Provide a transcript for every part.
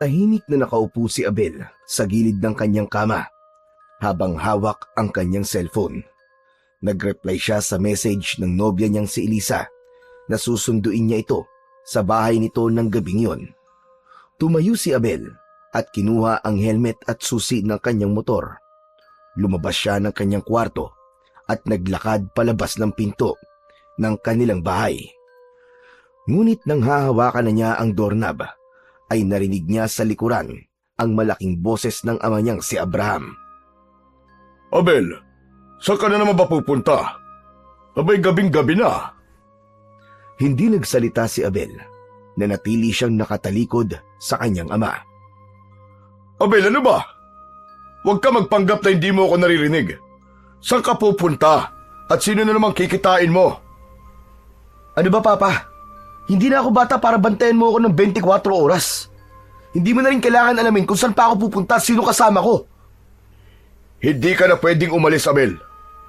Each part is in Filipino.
Tahimik na nakaupo si Abel sa gilid ng kanyang kama habang hawak ang kanyang cellphone. Nag-reply siya sa message ng nobya niyang si Elisa na susunduin niya ito sa bahay nito ng gabing yon. Tumayo si Abel at kinuha ang helmet at susi ng kanyang motor. Lumabas siya ng kanyang kwarto at naglakad palabas ng pinto ng kanilang bahay. Ngunit nang hahawakan na niya ang doorknob, ay narinig niya sa likuran ang malaking boses ng ama niyang si Abraham. Abel, saan ka na naman ba pupunta? Abay gabing-gabi na. Hindi nagsalita si Abel. Nanatili siyang nakatalikod sa kanyang ama. Abel, ano ba? Huwag ka magpanggap na hindi mo ako naririnig. Saan ka pupunta? At sino na naman kikitain mo? Ano ba, Papa? Hindi na ako bata para bantayan mo ako ng 24 oras. Hindi mo na rin kailangan alamin kung saan pa ako pupunta at sino kasama ko. Hindi ka na pwedeng umalis, Abel.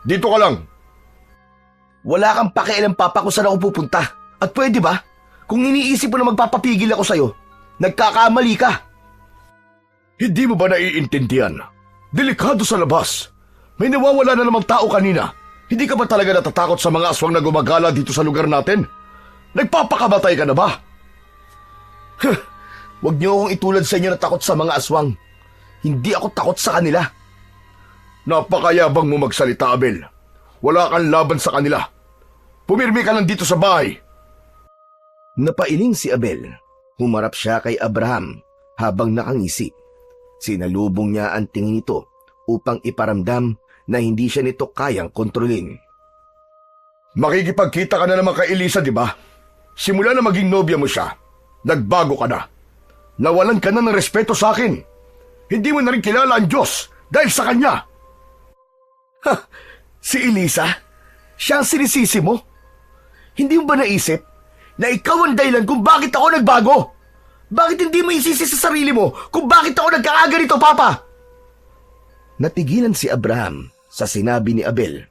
Dito ka lang. Wala kang pakialam, Papa, kung saan ako pupunta. At pwede ba? Kung iniisip mo na magpapapigil ako sa'yo, nagkakamali ka. Hindi mo ba naiintindihan? Delikado sa labas. May nawawala na namang tao kanina. Hindi ka ba talaga natatakot sa mga aswang na gumagala dito sa lugar natin? Nagpapakamatay ka na ba? Huwag niyo akong itulad sa inyo na takot sa mga aswang. Hindi ako takot sa kanila. Napakayabang mo magsalita, Abel. Wala kang laban sa kanila. Pumirmi ka lang dito sa bahay. Napailing si Abel. Humarap siya kay Abraham habang nakangisi. Sinalubong niya ang tingin nito upang iparamdam na hindi siya nito kayang kontrolin. Makikipagkita ka na naman kay Elisa, di ba? Simula na maging nobya mo siya, nagbago ka na. Nawalan ka na ng respeto sa akin. Hindi mo na rin kilala ang Diyos dahil sa Kanya. Ha! Si Elisa? Siya ang sinisisi mo? Hindi mo ba naisip na ikaw ang dahilan kung bakit ako nagbago? Bakit hindi mo isisi sa sarili mo kung bakit ako nagkakaganito, Papa? Natigilan si Abraham sa sinabi ni Abel.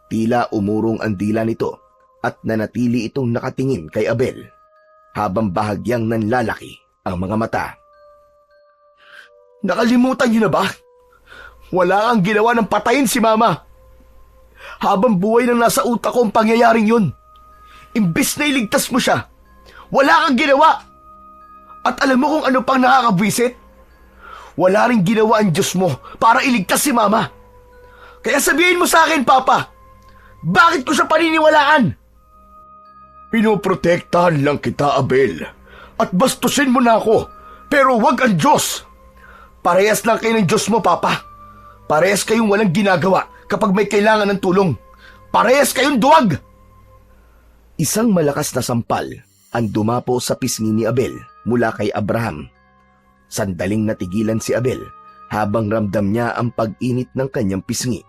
Tila umurong ang dila nito at nanatili itong nakatingin kay Abel habang bahagyang nanlalaki ang mga mata. Nakalimutan niyo na ba? Wala kang ginawa ng patayin si Mama. Habang buhay nang nasa utak ko ang pangyayaring yun. Imbis na iligtas mo siya, wala kang ginawa. At alam mo kung ano pang nakakabwisit? Wala ring ginawa ang Diyos mo para iligtas si Mama. Kaya sabihin mo sa akin, Papa, bakit ko siya paniniwalaan? Pinoprotektahan lang kita, Abel. At bastusin mo na ako, pero wag ang Diyos. Parehas lang kayo ng Diyos mo, Papa. Parehas kayong walang ginagawa kapag may kailangan ng tulong. Parehas kayong duwag. Isang malakas na sampal ang dumapo sa pisngi ni Abel mula kay Abraham. Sandaling natigilan si Abel habang ramdam niya ang pag-init ng kanyang pisngi.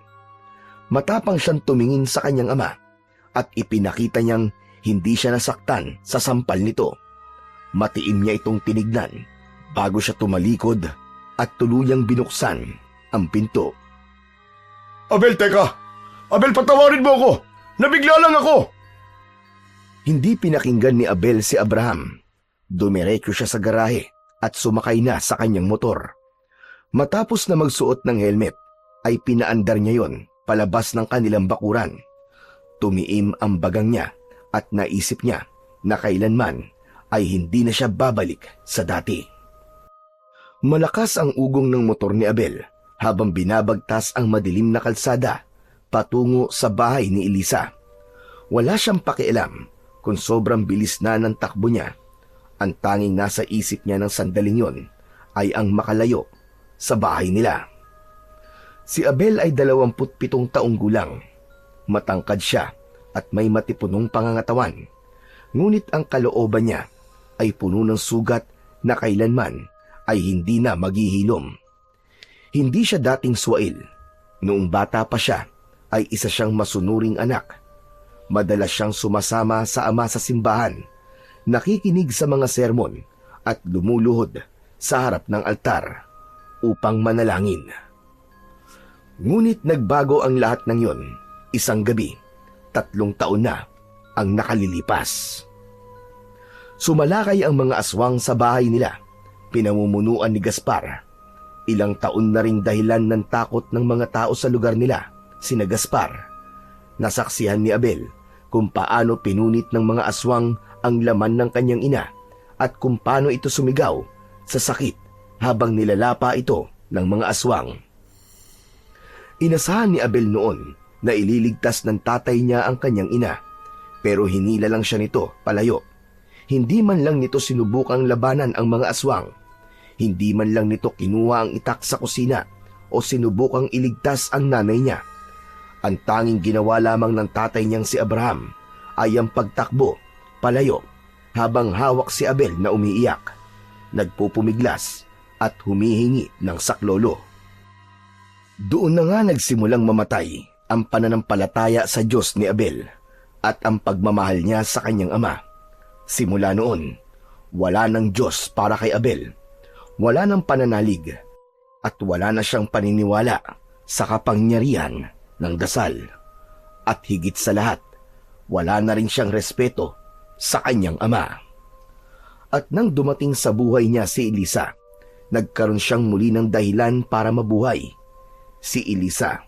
Matapang siyang tumingin sa kanyang ama at ipinakita niyang hindi siya nasaktan sa sampal nito. Matiim niya itong tinignan bago siya tumalikod at tuluyang binuksan ang pinto. Abel, teka! Abel, patawarin mo ako! Nabigla lang ako! Hindi pinakinggan ni Abel si Abraham. Dumiretso siya sa garahe at sumakay na sa kanyang motor. Matapos na magsuot ng helmet, ay pinaandar niya yon palabas ng kanilang bakuran. Tumiim ang bagang niya at naisip niya na kailanman ay hindi na siya babalik sa dati. Malakas ang ugong ng motor ni Abel habang binabagtas ang madilim na kalsada patungo sa bahay ni Elisa. Wala siyang pakialam kung sobrang bilis na ng takbo niya. Ang tanging nasa isip niya ng sandaling yon ay ang makalayo sa bahay nila. Si Abel ay 27 taong gulang. Matangkad siya at may matipunong pangangatawan. Ngunit ang kalooban niya ay puno ng sugat na kailanman ay hindi na maghihilom. Hindi siya dating swail. Noong bata pa siya ay isa siyang masunuring anak. Madalas siyang sumasama sa ama sa simbahan, nakikinig sa mga sermon at lumuluhod sa harap ng altar upang manalangin. Ngunit nagbago ang lahat ng yon isang gabi, 3 taon na ang nakalilipas. Sumalakay ang mga aswang sa bahay nila pinamumunuan ni Gaspar. Ilang taon na ring dahilan ng takot ng mga tao sa lugar nila, sina Gaspar. Nasaksihan ni Abel kung paano pinunit ng mga aswang ang laman ng kanyang ina at kung paano ito sumigaw sa sakit habang nilalapa ito ng mga aswang. Inasahan ni Abel noon na ililigtas ng tatay niya ang kanyang ina, pero hinila lang siya nito palayo. Hindi man lang nito sinubukang labanan ang mga aswang. Hindi man lang nito kinuha ang itak sa kusina o sinubukang iligtas ang nanay niya. Ang tanging ginawa lamang ng tatay niyang si Abraham ay ang pagtakbo palayo habang hawak si Abel na umiiyak, nagpupumiglas at humihingi ng saklolo. Doon na nga nagsimulang mamatay ang pananampalataya sa Diyos ni Abel at ang pagmamahal niya sa kanyang ama. Simula noon, wala ng Diyos para kay Abel, wala ng pananalig, at wala na siyang paniniwala sa kapangyarihan ng dasal. At higit sa lahat, wala na rin siyang respeto sa kanyang ama. At nang dumating sa buhay niya si Elisa, nagkaroon siyang muli ng dahilan para mabuhay. Si Elisa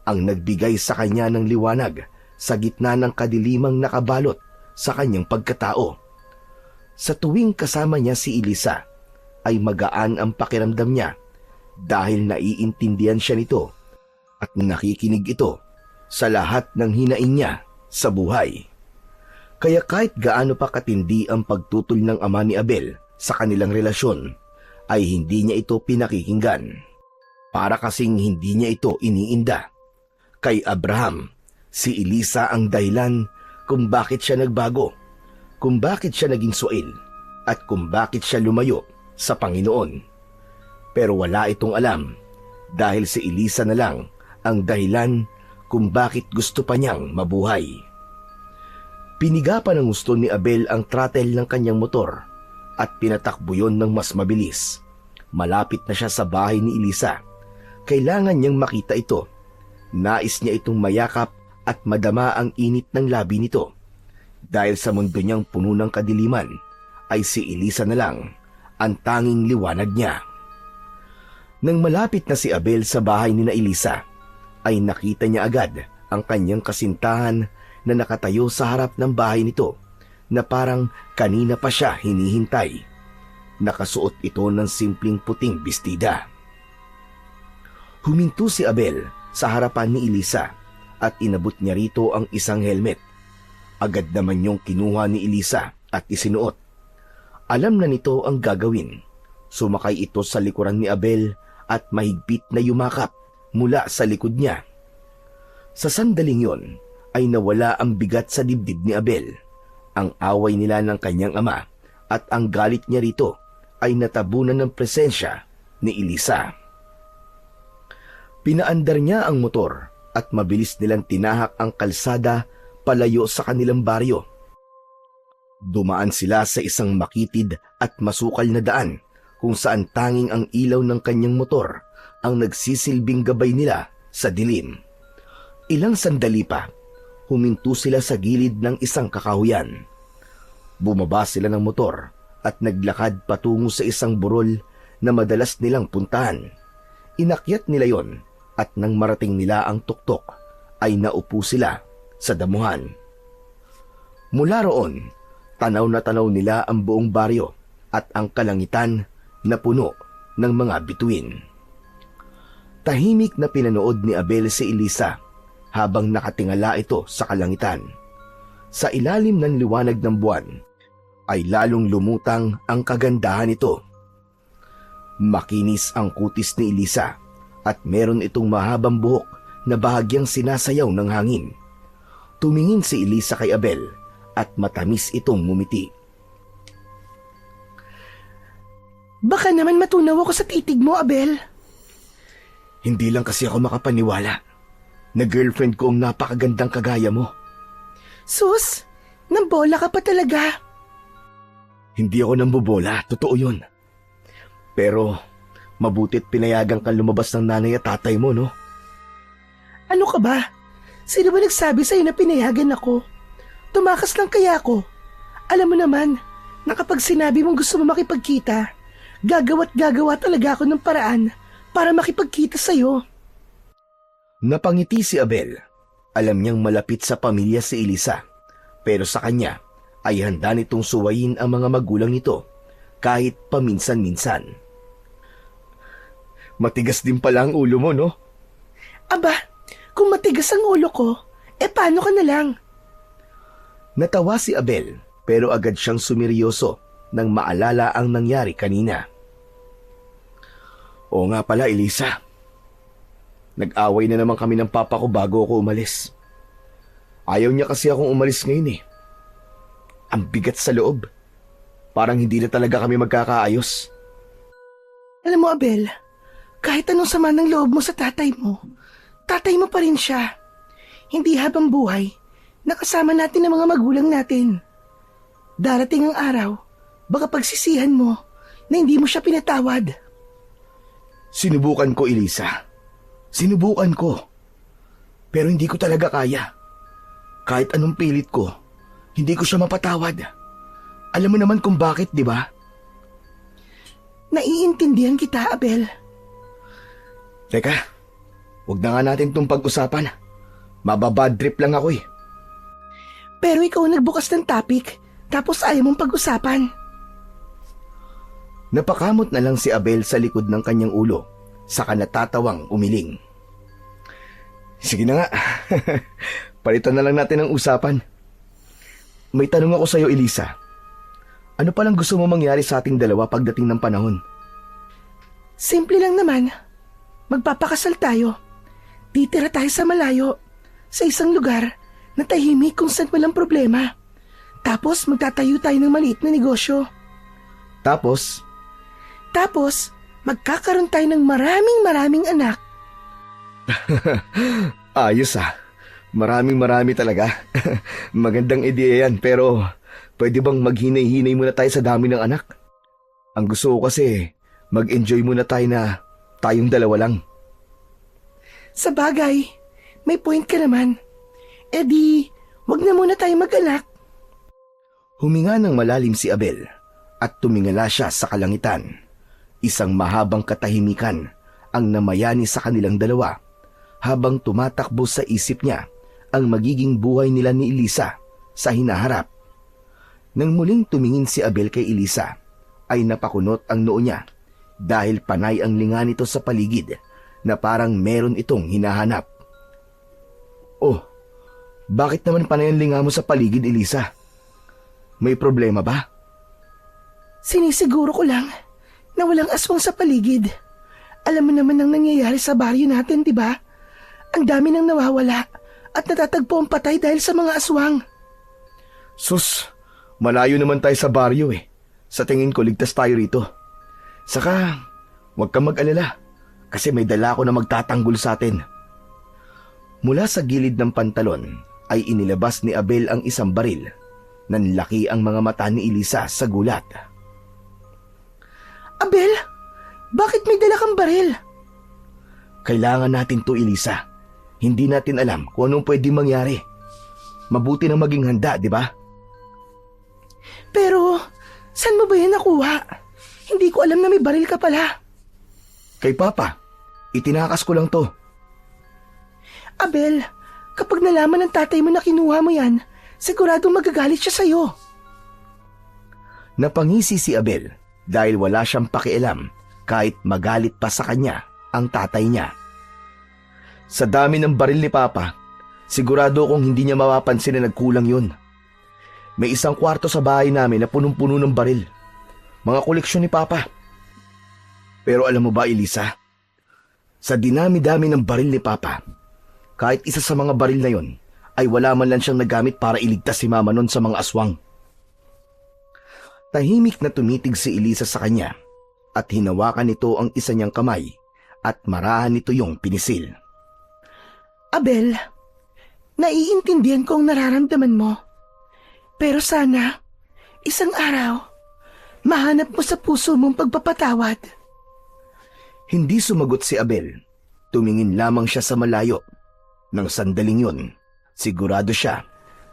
ang nagbigay sa kanya ng liwanag sa gitna ng kadilimang nakabalot sa kanyang pagkatao. Sa tuwing kasama niya si Elisa, ay magaan ang pakiramdam niya dahil naiintindihan siya nito at nakikinig ito sa lahat ng hinaing niya sa buhay. Kaya kahit gaano pa katindi ang pagtutol ng ama ni Abel sa kanilang relasyon, ay hindi niya ito pinakikinggan. Para kasing hindi niya ito iniinda. Kay Abraham, si Elisa ang dahilan kung bakit siya nagbago, kung bakit siya naging suil, at kung bakit siya lumayo sa Panginoon. Pero wala itong alam dahil si Elisa na lang ang dahilan kung bakit gusto pa niyang mabuhay. Piniga pa ng gusto ni Abel ang throttle ng kanyang motor at pinatakbo yon ng mas mabilis. Malapit na siya sa bahay ni Elisa. Kailangan niyang makita ito. Nais niya itong mayakap at madama ang init ng labi nito. Dahil sa mundo niyang puno ng kadiliman, ay si Elisa na lang ang tanging liwanag niya. Nang malapit na si Abel sa bahay ni na Elisa, ay nakita niya agad ang kanyang kasintahan na nakatayo sa harap ng bahay nito na parang kanina pa siya hinihintay. Nakasuot ito ng simpleng puting bestida. Huminto si Abel sa harapan ni Elisa at inabot niya rito ang isang helmet. Agad naman niyong kinuha ni Elisa at isinuot. Alam na nito ang gagawin. Sumakay ito sa likuran ni Abel at mahigpit na yumakap mula sa likod niya. Sa sandaling yon ay nawala ang bigat sa dibdib ni Abel. Ang away nila ng kanyang ama at ang galit niya rito ay natabunan ng presensya ni Elisa. Pinaandar niya ang motor at mabilis nilang tinahak ang kalsada palayo sa kanilang baryo. Dumaan sila sa isang makitid at masukal na daan kung saan tanging ang ilaw ng kanyang motor ang nagsisilbing gabay nila sa dilim. Ilang sandali pa, huminto sila sa gilid ng isang kakahuyan. Bumaba sila ng motor at naglakad patungo sa isang burol na madalas nilang puntahan. Inakyat nila yon at nang marating nila ang tuktok ay naupo sila sa damuhan. Mula roon, tanaw na tanaw nila ang buong baryo at ang kalangitan na puno ng mga bituin. Tahimik na pinanood ni Abel si Elisa habang nakatingala ito sa kalangitan. Sa ilalim ng liwanag ng buwan ay lalong lumutang ang kagandahan nito. Makinis ang kutis ni Elisa at meron itong mahabang buhok na bahagyang sinasayaw ng hangin. Tumingin si Elisa kay Abel at matamis itong ngumiti. Baka naman matunaw ako sa titig mo, Abel. Hindi lang kasi ako makapaniwala na girlfriend ko ang napakagandang kagaya mo. Sus, nambola ka pa talaga. Hindi ako nambobola, totoo yun. Pero mabuti't pinayagan kang lumabas ng nanay at tatay mo, no? Ano ka ba? Sino ba nagsabi sa'yo na pinayagan ako? Tumakas lang kaya ako. Alam mo naman, na kapag sinabi mong gusto mo makipagkita, Gagawa't gagawa talaga ako ng paraan para makipagkita sa'yo. Napangiti si Abel. Alam niyang malapit sa pamilya si Elisa, pero sa kanya ay handa nitong suwayin ang mga magulang nito kahit paminsan-minsan. Matigas din pala ang ulo mo, no? Aba, kung matigas ang ulo ko, paano ka na lang? Natawa si Abel pero agad siyang sumiryoso nang maalala ang nangyari kanina. Oo nga pala, Elisa. Nag-away na naman kami ng papa ko bago ako umalis. Ayaw niya kasi akong umalis ngayon eh. Ang bigat sa loob. Parang hindi na talaga kami magkakaayos. Alam mo, Abel, kahit anong sama ng loob mo sa tatay mo pa rin siya. Hindi habang buhay, nakasama natin ang mga magulang natin. Darating ang araw, baka pagsisihan mo na hindi mo siya pinatawad. Sinubukan ko, Elisa. Sinubukan ko. Pero hindi ko talaga kaya. Kahit anong pilit ko, hindi ko siya mapatawad. Alam mo naman kung bakit, di ba? Naiintindihan kita, Abel. Teka, huwag na nga natin itong pag-usapan. Mababad trip lang ako eh. Pero ikaw ang nagbukas ng topic, tapos ayaw mong pag-usapan. Napakamot na lang si Abel sa likod ng kanyang ulo, saka natatawang umiling. Sige na nga, palitan na lang natin ang usapan. May tanong ako sa'yo, Elisa. Ano palang gusto mo mangyari sa ating dalawa pagdating ng panahon? Simple lang naman. Magpapakasal tayo. Titira tayo sa malayo, sa isang lugar na tahimik kung saan walang problema. Tapos magtatayo tayo ng maliit na negosyo. Tapos, magkakaroon tayo ng maraming anak. ayos ah. Marami talaga. Magandang ideya yan, pero pwede bang maghinay-hinay muna tayo sa dami ng anak? Ang gusto ko kasi, mag-enjoy muna tayo na tayong dalawa lang. Sa bagay, may point ka naman. E di, wag na muna tayo mag-anak. Huminga ng malalim si Abel at tumingala siya sa kalangitan. Isang mahabang katahimikan ang namayani sa kanilang dalawa habang tumatakbo sa isip niya ang magiging buhay nila ni Elisa sa hinaharap. Nang muling tumingin si Abel kay Elisa, ay napakunot ang noo niya dahil panay ang linga nito sa paligid na parang meron itong hinahanap. Oh, bakit naman panay ang linga mo sa paligid, Elisa? May problema ba? Sinisiguro ko lang na walang aswang sa paligid. Alam mo naman ang nangyayari sa baryo natin, di ba? Ang dami nang nawawala at natatagpo ang patay dahil sa mga aswang. Sus, malayo naman tayo sa baryo eh. Sa tingin ko, ligtas tayo rito. Saka, huwag kang mag-alala kasi may dala ko na magtatanggol sa atin. Mula sa gilid ng pantalon ay inilabas ni Abel ang isang baril. Nanlaki ang mga mata ni Elisa sa gulat. Abel, bakit may dala kang baril? Kailangan natin to, Elisa. Hindi natin alam kung anong pwedeng mangyari. Mabuti na maging handa, di ba? Pero, saan mo ba yan nakuha? Hindi ko alam na may baril ka pala. Kay Papa, itinakas ko lang to. Abel, kapag nalaman ng tatay mo na kinuha mo yan, siguradong magagalit siya sa'yo. Napangisi si Abel dahil wala siyang pakialam kahit magalit pa sa kanya ang tatay niya. Sa dami ng baril ni Papa, sigurado kong hindi niya mapapansin na nagkulang yun. May isang kwarto sa bahay namin na punong-puno ng baril. Mga koleksyon ni Papa. Pero alam mo ba, Elisa? Sa dinami-dami ng baril ni Papa, kahit isa sa mga baril na yon ay wala man lang siyang nagamit para iligtas si Mama nun sa mga aswang. Tahimik na tumitig si Elisa sa kanya at hinawakan nito ang isa niyang kamay at marahan nito yung pinisil. Abel, naiintindihan ko ang nararamdaman mo. Pero sana, isang araw, mahanap mo sa puso mong pagpapatawad. Hindi sumagot si Abel. Tumingin lamang siya sa malayo. Nang sandaling yun, sigurado siya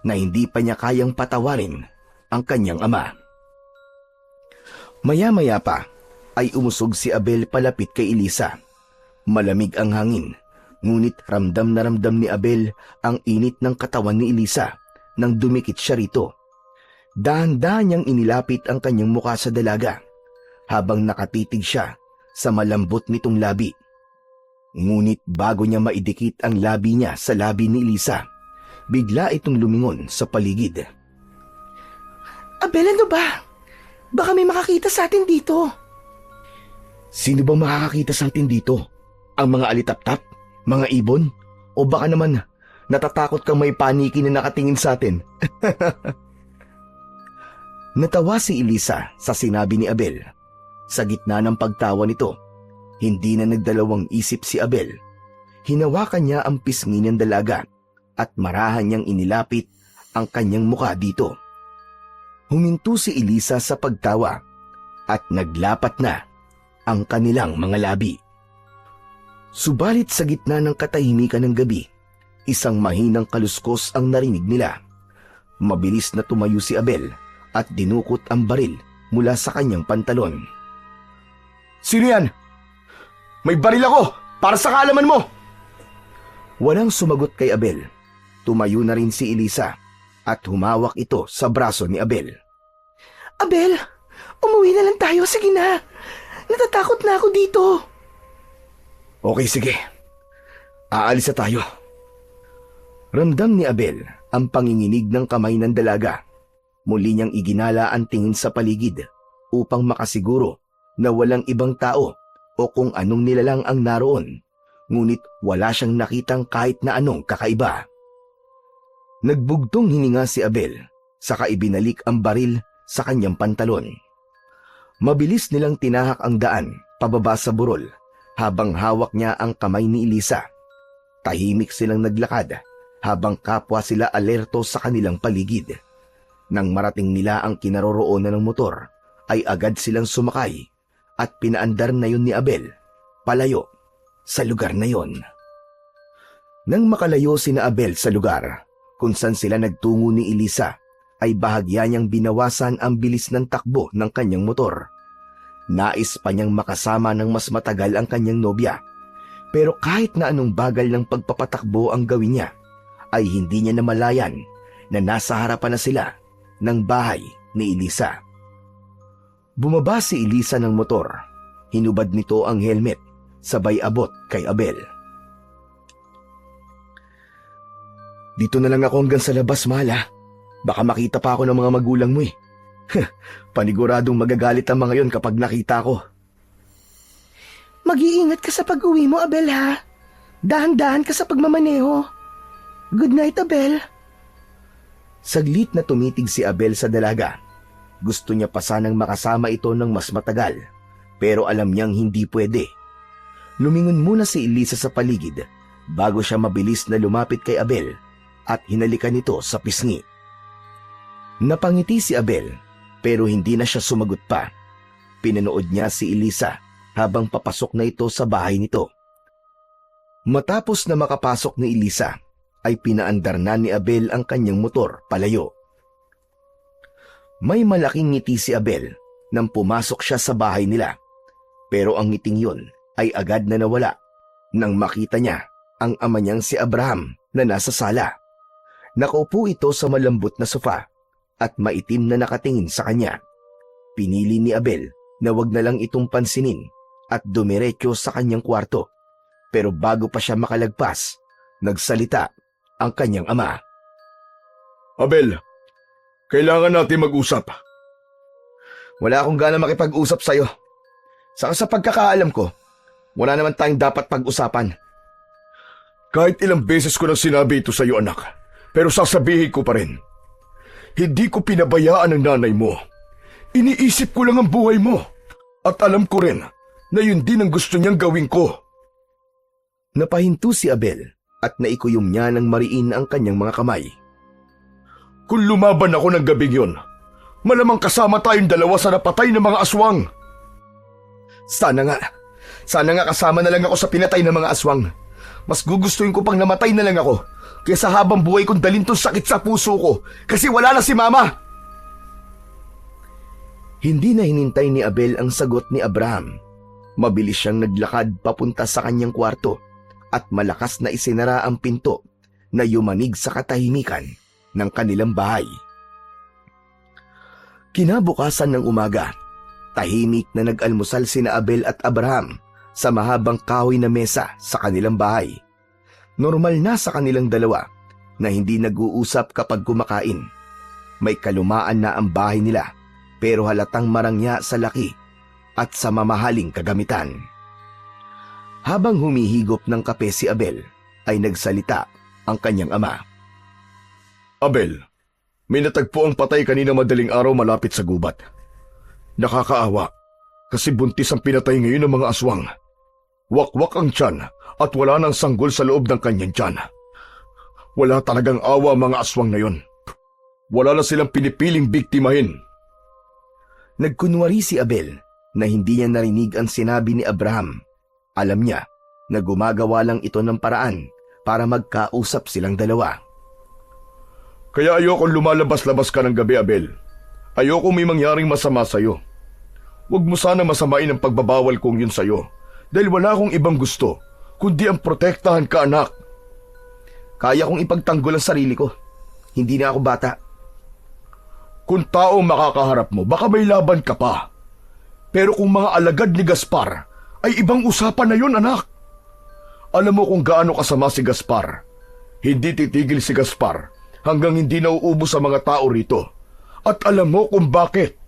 na hindi pa niya kayang patawarin ang kanyang ama. Maya-maya pa, ay umusog si Abel palapit kay Elisa. Malamig ang hangin, ngunit ramdam na ramdam ni Abel ang init ng katawan ni Elisa nang dumikit siya rito. Dahan-dahan niyang inilapit ang kanyang mukha sa dalaga habang nakatitig siya sa malambot nitong labi. Ngunit bago niya maidikit ang labi niya sa labi ni Elisa, bigla itong lumingon sa paligid. Abel, ano ba? Baka may makakita sa atin dito. Sino bang makakakita sa atin dito? Ang mga alitaptap? Mga ibon? O baka naman natatakot kang may paniki na nakatingin sa atin? Natawa si Elisa sa sinabi ni Abel. Sa gitna ng pagtawa nito, hindi na nagdalawang isip si Abel. Hinawakan niya ang pisngi ng dalaga at marahan niyang inilapit ang kanyang mukha dito. Huminto si Elisa sa pagtawa at naglapat na ang kanilang mga labi. Subalit sa gitna ng katahimikan ng gabi, isang mahinang kaluskos ang narinig nila. Mabilis na tumayo si Abel at dinukot ang baril mula sa kanyang pantalon. Sino yan? May baril ako para sa kaalaman mo! Walang sumagot kay Abel. Tumayo na rin si Elisa at humawak ito sa braso ni Abel. Abel, umuwi na lang tayo. Sige na. Natatakot na ako dito. Okay, sige. Aalis na tayo. Ramdam ni Abel ang panginginig ng kamay ng dalaga. Muli niyang iginala ang tingin sa paligid upang makasiguro na walang ibang tao o kung anong nilalang ang naroon. Ngunit wala siyang nakitang kahit na anong kakaiba. Nagbugtong hininga si Abel, saka ibinalik ang baril sa kanyang pantalon. Mabilis nilang tinahak ang daan pababa sa burol habang hawak niya ang kamay ni Elisa. Tahimik silang naglakad habang kapwa sila alerto sa kanilang paligid. Nang marating nila ang kinaroroonan ng motor, ay agad silang sumakay at pinaandar na yun ni Abel palayo sa lugar na yon. Nang makalayo sina Abel sa lugar kung saan sila nagtungo ni Elisa, ay bahagya niyang binawasan ang bilis ng takbo ng kanyang motor. Nais pa niyang makasama ng mas matagal ang kanyang nobya, pero kahit na anong bagal ng pagpapatakbo ang gawin niya, ay hindi niya namalayan na nasa harapan na sila ng bahay ni Elisa. Bumaba si Elisa ng motor. Hinubad nito ang helmet, sabay abot kay Abel. Dito na lang ako hanggang sa labas, mahal ha. Baka makita pa ako ng mga magulang mo eh. Paniguradong magagalit ang mga yon kapag nakita ko. Mag-iingat ka sa pag-uwi mo, Abel, ha? Dahan-dahan ka sa pagmamaneho. Good night, Abel. Saglit na tumitig si Abel sa dalaga. Gusto niya pa sanang makasama ito ng mas matagal, pero alam niyang hindi pwede. Lumingon muna si Elisa sa paligid bago siya mabilis na lumapit kay Abel at hinalikan ito sa pisngi. Napangiti si Abel pero hindi na siya sumagot pa. Pinanood niya si Elisa habang papasok na ito sa bahay nito. Matapos na makapasok ni Elisa, ay pinaandar na ni Abel ang kanyang motor palayo. May malaking ngiti si Abel nang pumasok siya sa bahay nila, pero ang ngiting yun ay agad na nawala nang makita niya ang ama niyang si Abraham na nasa sala. Nakaupo ito sa malambot na sofa at maitim na nakatingin sa kanya. Pinili ni Abel na wag na lang itong pansinin at dumiretso sa kanyang kwarto, pero bago pa siya makalagpas, nagsalita ang kanyang ama. Abel, kailangan natin mag-usap. Wala akong gana makipag-usap sa'yo. Saka sa pagkakaalam ko, wala naman tayong dapat pag-usapan. Kahit ilang beses ko nang sinabi ito sa'yo, anak, pero sasabihin ko pa rin. Hindi ko pinabayaan ang nanay mo. Iniisip ko lang ang buhay mo. At alam ko rin na yun din ang gusto niyang gawin ko. Napahinto si Abel at naikuyom niya ng mariin ang kanyang mga kamay. Kung lumaban ako ng gabing yun, malamang kasama tayong dalawa sa napatay ng mga aswang. Sana nga kasama na lang ako sa pinatay ng mga aswang. Mas gugustuhin ko pang namatay na lang ako kaysa habang buhay kong dalhin tong sakit sa puso ko kasi wala na si Mama. Hindi na hinintay ni Abel ang sagot ni Abraham. Mabilis siyang naglakad papunta sa kanyang kwarto at malakas na isinara ang pinto na yumanig sa katahimikan ng kanilang bahay. Kinabukasan ng umaga, tahimik na nag-almusal sina Abel at Abraham sa mahabang kahoy na mesa sa kanilang bahay. Normal na sa kanilang dalawa na hindi nag-uusap kapag kumakain. May kalumaan na ang bahay nila pero halatang marangya sa laki at sa mamahaling kagamitan. Habang humihigop ng kape si Abel, ay nagsalita ang kanyang ama. Abel, may natagpo ang patay kanina madaling araw malapit sa gubat. Nakakaawa kasi buntis ang pinatay ngayon ng mga aswang. Wakwak ang tiyan at wala nang sanggol sa loob ng kanyang tiyan. Wala talagang awa ang mga aswang na yon. Wala na silang pinipiling biktimahin. Nagkunwari si Abel na hindi niya narinig ang sinabi ni Abraham. Alam niya na gumagawa lang ito ng paraan para magkausap silang dalawa. Kaya ayokong lumalabas-labas ka ng gabi, Abel. Ayoko may mangyaring masama sa'yo. Huwag mo sana masamain ang pagbabawal kong yun sa'yo dahil wala akong ibang gusto kundi ang protektahan ka, anak. Kaya kong ipagtanggol ang sarili ko. Hindi na ako bata. Kung taong makakaharap mo, baka may laban ka pa. Pero kung mga alagad ni Gaspar, ay ibang usapan na yun, anak. Alam mo kung gaano kasama si Gaspar. Hindi titigil si Gaspar hanggang hindi nauubos sa mga tao rito. At alam mo kung bakit.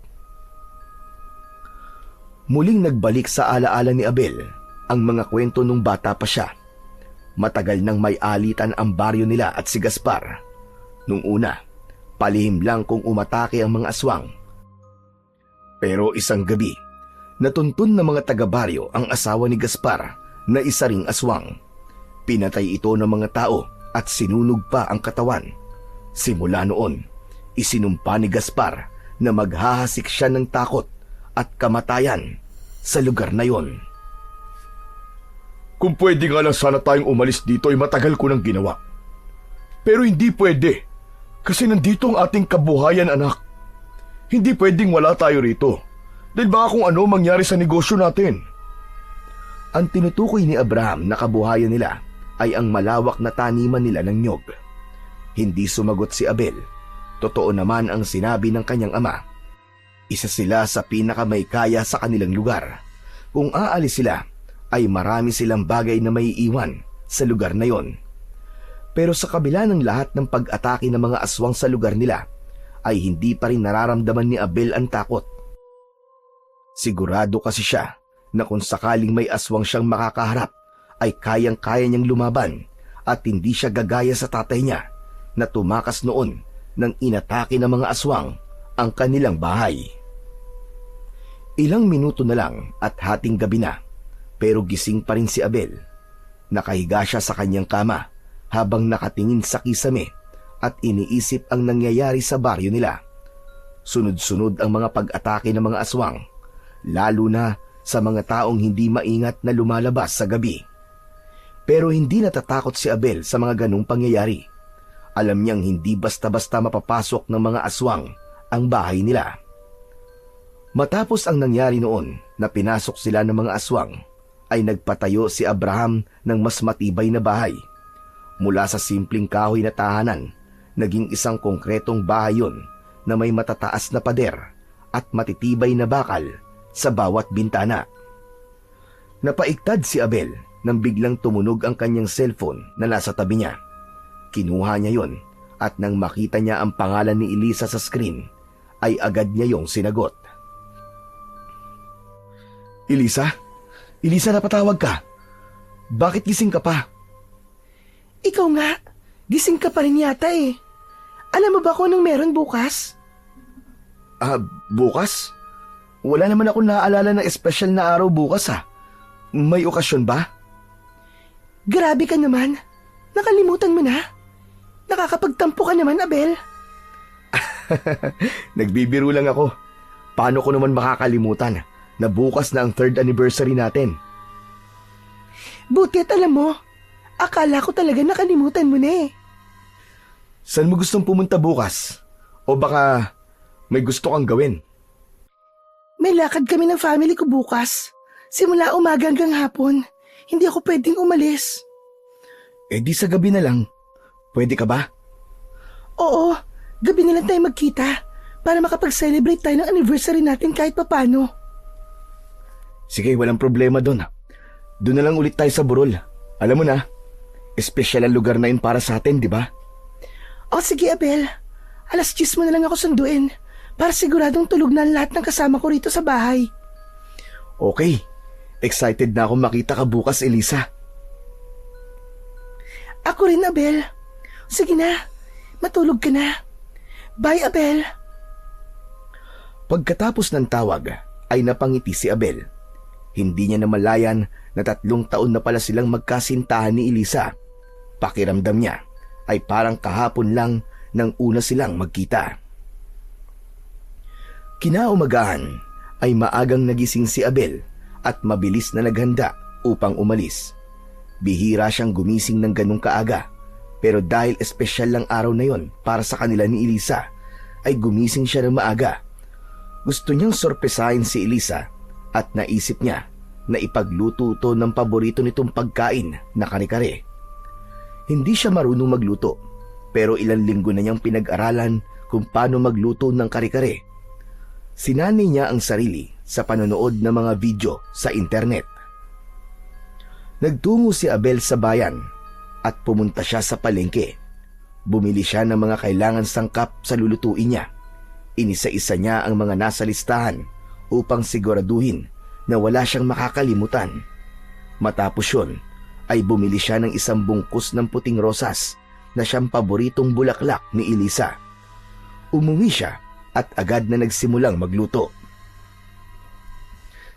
Muling nagbalik sa alaala ni Abel ang mga kwento nung bata pa siya. Matagal nang may alitan ang baryo nila at si Gaspar. Nung una, palihim lang kung umatake ang mga aswang. Pero isang gabi, natuntun ng mga taga-baryo ang asawa ni Gaspar na isa ring aswang. Pinatay ito ng mga tao at sinunog pa ang katawan. Simula noon, isinumpa ni Gaspar na maghahasik siya ng takot at kamatayan sa lugar na yon. Kung pwede nga lang sana tayong umalis dito ay matagal ko nang ginawa. Pero hindi pwede. Kasi nandito ang ating kabuhayan, anak. Hindi pwedeng wala tayo rito. Dahil baka kung ano mangyari sa negosyo natin. Ang tinutukoy ni Abraham na kabuhayan nila ay ang malawak na taniman nila ng nyog. Hindi sumagot si Abel. Totoo naman ang sinabi ng kanyang ama. Isa sila sa pinakamaykaya sa kanilang lugar. Kung aalis sila, ay marami silang bagay na may iwan sa lugar na yon. Pero sa kabila ng lahat ng pag-atake ng mga aswang sa lugar nila, ay hindi pa rin nararamdaman ni Abel ang takot. Sigurado kasi siya na kung sakaling may aswang siyang makakaharap, ay kayang-kaya niyang lumaban at hindi siya gagaya sa tatay niya na tumakas noon nang inatake ng mga aswang ang kanilang bahay. Ilang minuto na lang at hating gabi na, pero gising pa rin si Abel. Nakahiga siya sa kanyang kama habang nakatingin sa kisame at iniisip ang nangyayari sa baryo nila. Sunod-sunod ang mga pag-atake ng mga aswang, lalo na sa mga taong hindi maingat na lumalabas sa gabi. Pero hindi natatakot si Abel sa mga ganong pangyayari. Alam niyang hindi basta-basta mapapasok ng mga aswang ang bahay nila. Matapos ang nangyari noon na pinasok sila ng mga aswang, ay nagpatayo si Abraham ng mas matibay na bahay. Mula sa simpleng kahoy na tahanan, naging isang konkretong bahay yon na may matataas na pader at matitibay na bakal sa bawat bintana. Napaigtad si Abel nang biglang tumunog ang kanyang cellphone na nasa tabi niya. Kinuha niya yon at nang makita niya ang pangalan ni Elisa sa screen, ay agad niya yung sinagot. Elisa? Elisa, napatawag ka. Bakit gising ka pa? Ikaw nga, gising ka pa rin yata eh. Alam mo ba kung anong meron bukas? Bukas? Wala naman ako naaalala ng espesyal na araw bukas May okasyon ba? Grabe ka naman. Nakalimutan mo na. Nakakapagtampo ka naman, Abel. Nagbibiro lang ako. Paano ko naman makakalimutan na bukas na ang 3rd anniversary natin? Buti at alam mo, akala ko talaga nakalimutan mo na eh. Saan mo gustong pumunta bukas? O baka may gusto kang gawin? May lakad kami ng family ko bukas. Simula umaga hanggang hapon. Hindi ako pwedeng umalis. Eh di sa gabi na lang. Pwede ka ba? Oo, gabi na lang tayo magkita para makapag-celebrate tayo ng anniversary natin kahit papano. Sige, walang problema doon. Doon na lang ulit tayo sa burol. Alam mo na, espesyal ang lugar na yun para sa atin, di ba? O sige, Abel. 10:00 mo na lang ako sunduin para siguradong tulog na ang lahat ng kasama ko rito sa bahay. Okay. Excited na akong makita ka bukas, Elisa. Ako rin, Abel. Sige na, matulog ka na. Bye, Abel. Pagkatapos ng tawag, ay napangiti si Abel. Hindi niya namalayan na 3 taon na pala silang magkasintahan ni Elisa. Pakiramdam niya ay parang kahapon lang nang una silang magkita. Kinaumagahan ay maagang nagising si Abel at mabilis na naghanda upang umalis. Bihira siyang gumising ng ganung kaaga, pero dahil espesyal lang araw na yon para sa kanila ni Elisa, ay gumising siya ng maaga. Gusto niyang sorpresahin si Elisa at naisip niya na ipagluto ito ng paborito nitong pagkain na kare-kare. Hindi siya marunong magluto, pero ilang linggo na niyang pinag-aralan kung paano magluto ng kare-kare. Sinanay niya ang sarili sa panonood ng mga video sa internet. Nagtungo si Abel sa bayan at pumunta siya sa palengke. Bumili siya ng mga kailangan sangkap sa lulutuin niya. Inisa-isa niya ang mga nasa listahan upang siguraduhin na wala siyang makakalimutan. Matapos yun, ay bumili siya ng 1 bungkus ng puting rosas na siyang paboritong bulaklak ni Elisa. Umuwi siya at agad na nagsimulang magluto.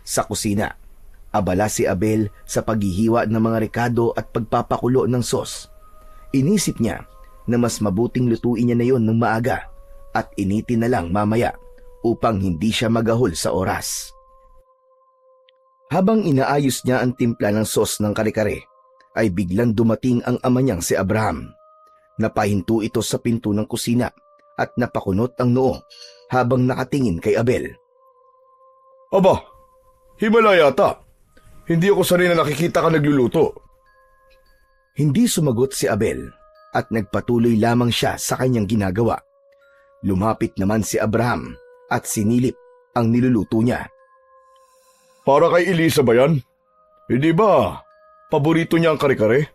Sa kusina, abala si Abel sa paghihiwa ng mga rekado at pagpapakulo ng sos. Inisip niya na mas mabuting lutuin niya na yon ng maaga at initin na lang mamaya upang hindi siya magahol sa oras. Habang inaayos niya ang timpla ng sos ng kare-kare, ay biglang dumating ang ama niyang si Abraham. Napahinto ito sa pinto ng kusina at napakunot ang noo habang nakatingin kay Abel. Aba, himala yata. Hindi ako sanay na nakikita ka nagluluto. Hindi sumagot si Abel at nagpatuloy lamang siya sa kanyang ginagawa. Lumapit naman si Abraham at sinilip ang niluluto niya. Para kay Elisa ba yan? Hindi ba paborito niya ang kare-kare?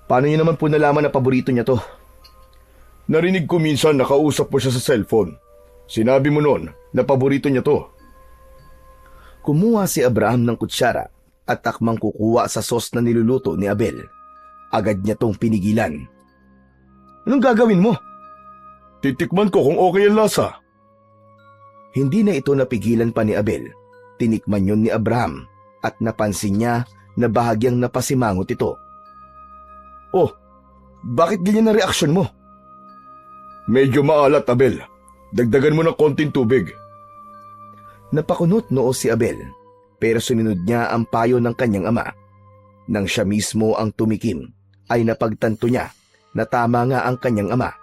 Paano niyo naman po nalaman na paborito niya to? Narinig ko minsan nakausap mo siya sa cellphone. Sinabi mo noon na paborito niya to. Kumuha si Abraham ng kutsara at takmang kukuha sa sos na niluluto ni Abel. Agad niya tong pinigilan. Anong gagawin mo? Titikman ko kung okay ang lasa. Hindi na ito napigilan pa ni Abel. Tinikman yun ni Abraham at napansin niya na bahagyang napasimangot ito. Oh, bakit ganyan ang reaksyon mo? Medyo maalat, Abel. Dagdagan mo ng konting tubig. Napakunot noo si Abel, pero sinunod niya ang payo ng kanyang ama. Nang siya mismo ang tumikim, ay napagtanto niya na tama nga ang kanyang ama.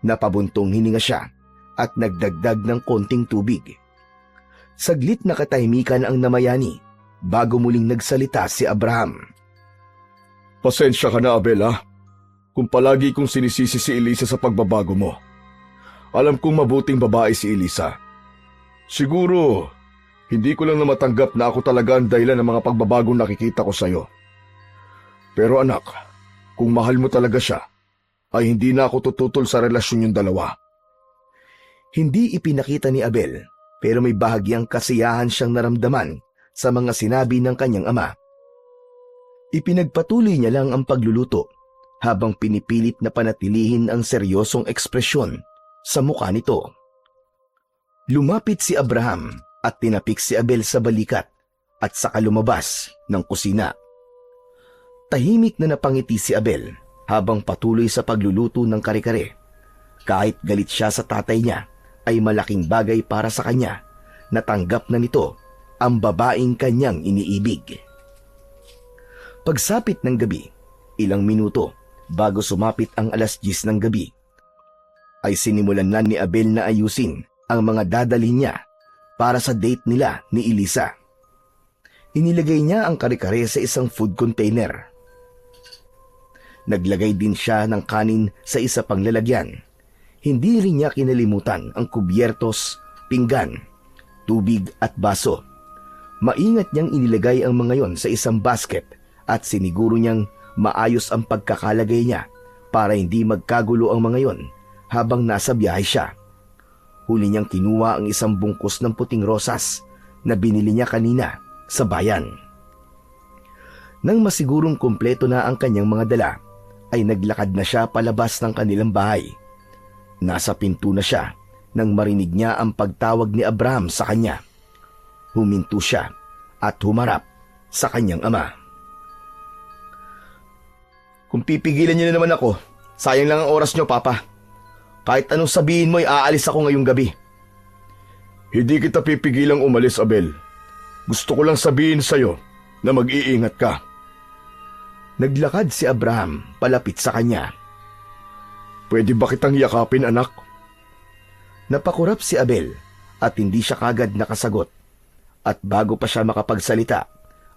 Napabuntong hininga siya at nagdagdag ng konting tubig. Saglit na katahimikan ang namayani bago muling nagsalita si Abraham. Pasensya ka na, Abel, ha? Kung palagi kong sinisisi si Elisa sa pagbabago mo. Alam kong mabuting babae si Elisa. Siguro, hindi ko lang na matanggap na ako talaga ang dahilan ng mga pagbabagong nakikita ko sa'yo. Pero anak, kung mahal mo talaga siya, ay hindi na ako tututol sa relasyon yung dalawa. Hindi ipinakita ni Abel, pero may bahagyang kasiyahan siyang naramdaman sa mga sinabi ng kanyang ama. Ipinagpatuloy niya lang ang pagluluto habang pinipilit na panatilihin ang seryosong ekspresyon sa mukha nito. Lumapit si Abraham at tinapik si Abel sa balikat at saka lumabas ng kusina. Tahimik na napangiti si Abel habang patuloy sa pagluluto ng kare-kare. Kahit galit siya sa tatay niya, ay malaking bagay para sa kanya na tanggap na nito ang babaeng kanyang iniibig. Pagsapit ng gabi, ilang minuto bago sumapit ang 10:00 ng gabi, ay sinimulan na ni Abel na ayusin ang mga dadalhin niya para sa date nila ni Elisa. Inilagay niya ang kare-kare sa isang food container. Naglagay din siya ng kanin sa isa pang lalagyan. Hindi rin niya kinalimutan ang kubyertos, pinggan, tubig at baso. Maingat niyang inilagay ang mga yon sa isang basket at siniguro niyang maayos ang pagkakalagay niya para hindi magkagulo ang mga yon habang nasa biyahe siya. Huli niyang kinuha ang isang bungkus ng puting rosas na binili niya kanina sa bayan. Nang masigurong kumpleto na ang kanyang mga dala, ay naglakad na siya palabas ng kanilang bahay. Nasa pinto na siya nang marinig niya ang pagtawag ni Abraham sa kanya. Huminto siya at humarap sa kanyang ama. Kung pipigilan niyo na naman ako, sayang lang ang oras niyo, Papa. Kahit anong sabihin mo ay aalis ako ngayong gabi. Hindi kita pipigilang umalis, Abel. Gusto ko lang sabihin sa'yo na mag-iingat ka. Naglakad si Abraham palapit sa kanya. Pwede ba kitang yakapin, anak? Napakurap si Abel at hindi siya kagad nakasagot. At bago pa siya makapagsalita,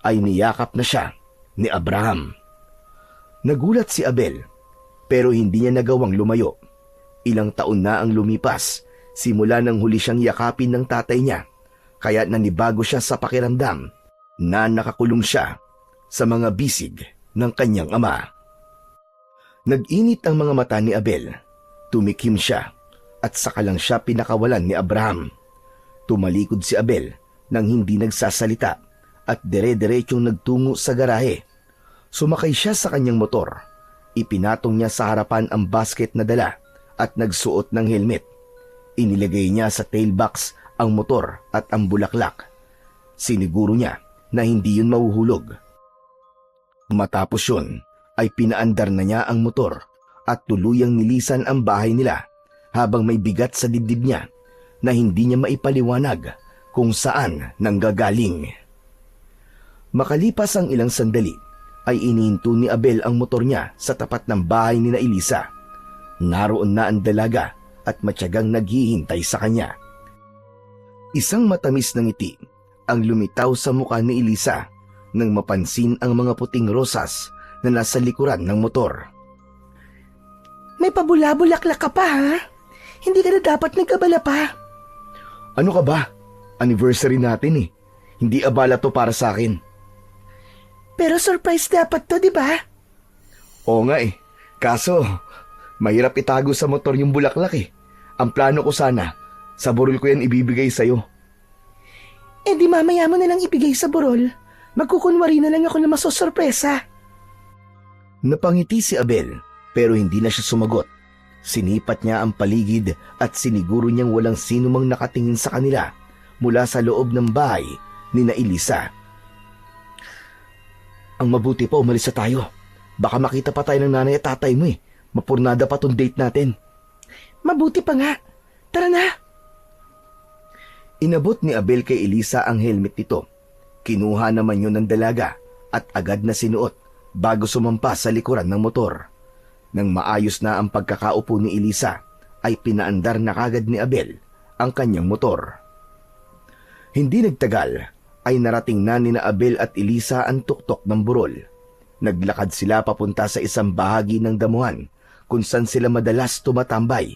ay niyakap na siya ni Abraham. Nagulat si Abel, pero hindi niya nagawang lumayo. Ilang taon na ang lumipas, simula nang huli siyang yakapin ng tatay niya, kaya nanibago siya sa pakiramdam na nakakulong siya sa mga bisig ng kanyang ama. Nag-init ang mga mata ni Abel, tumikim siya, at saka lang siya pinakawalan ni Abraham. Tumalikod si Abel nang hindi nagsasalita at dire-diretsyong nagtungo sa garahe. Sumakay siya sa kanyang motor. Ipinatong niya sa harapan ang basket na dala at nagsuot ng helmet. Inilagay niya sa tailbox ang motor at ang bulaklak. Siniguro niya na hindi yun mahuhulog. Matapos yun, ay pinaandar na niya ang motor at tuluyang nilisan ang bahay nila habang may bigat sa dibdib niya na hindi niya maipaliwanag kung saan nanggagaling. Makalipas ang ilang sandali, ay inihinto ni Abel ang motor niya sa tapat ng bahay ni na Elisa. Naroon na ang dalaga at matyagang naghihintay sa kanya. Isang matamis na ngiti ang lumitaw sa mukha ni Elisa nang mapansin ang mga puting rosas na nasa likuran ng motor. May pabula-bulaklak ka pa, ha? Hindi ka na dapat nagkabala pa. Ano ka ba? Anniversary natin eh. Hindi abala to para sa akin. Pero surprise dapat to, di ba? Oo nga eh. Kaso, mahirap itago sa motor yung bulaklak eh. Ang plano ko sana, sa burol ko yan ibibigay sa'yo. Eh di mamaya mo na lang ibigay sa burol. Magkukunwari na lang ako na masosorpresa. Napangiti si Abel, pero hindi na siya sumagot. Sinipat niya ang paligid at siniguro niyang walang sino mang nakatingin sa kanila mula sa loob ng bahay ni na Elisa. Ang mabuti pa umalis na tayo. Baka makita pa tayo ng nanay at tatay mo eh. Mapurnada pa tong date natin. Mabuti pa nga. Tara na. Inabot ni Abel kay Elisa ang helmet nito. Kinuha naman yun ng dalaga at agad na sinuot bago sumampa sa likuran ng motor. Nang maayos na ang pagkakaupo ni Elisa, ay pinaandar na kagad ni Abel ang kanyang motor. Hindi nagtagal, ay narating na ni na Abel at Elisa ang tuktok ng burol. Naglakad sila papunta sa isang bahagi ng damuhan kung saan sila madalas tumatambay.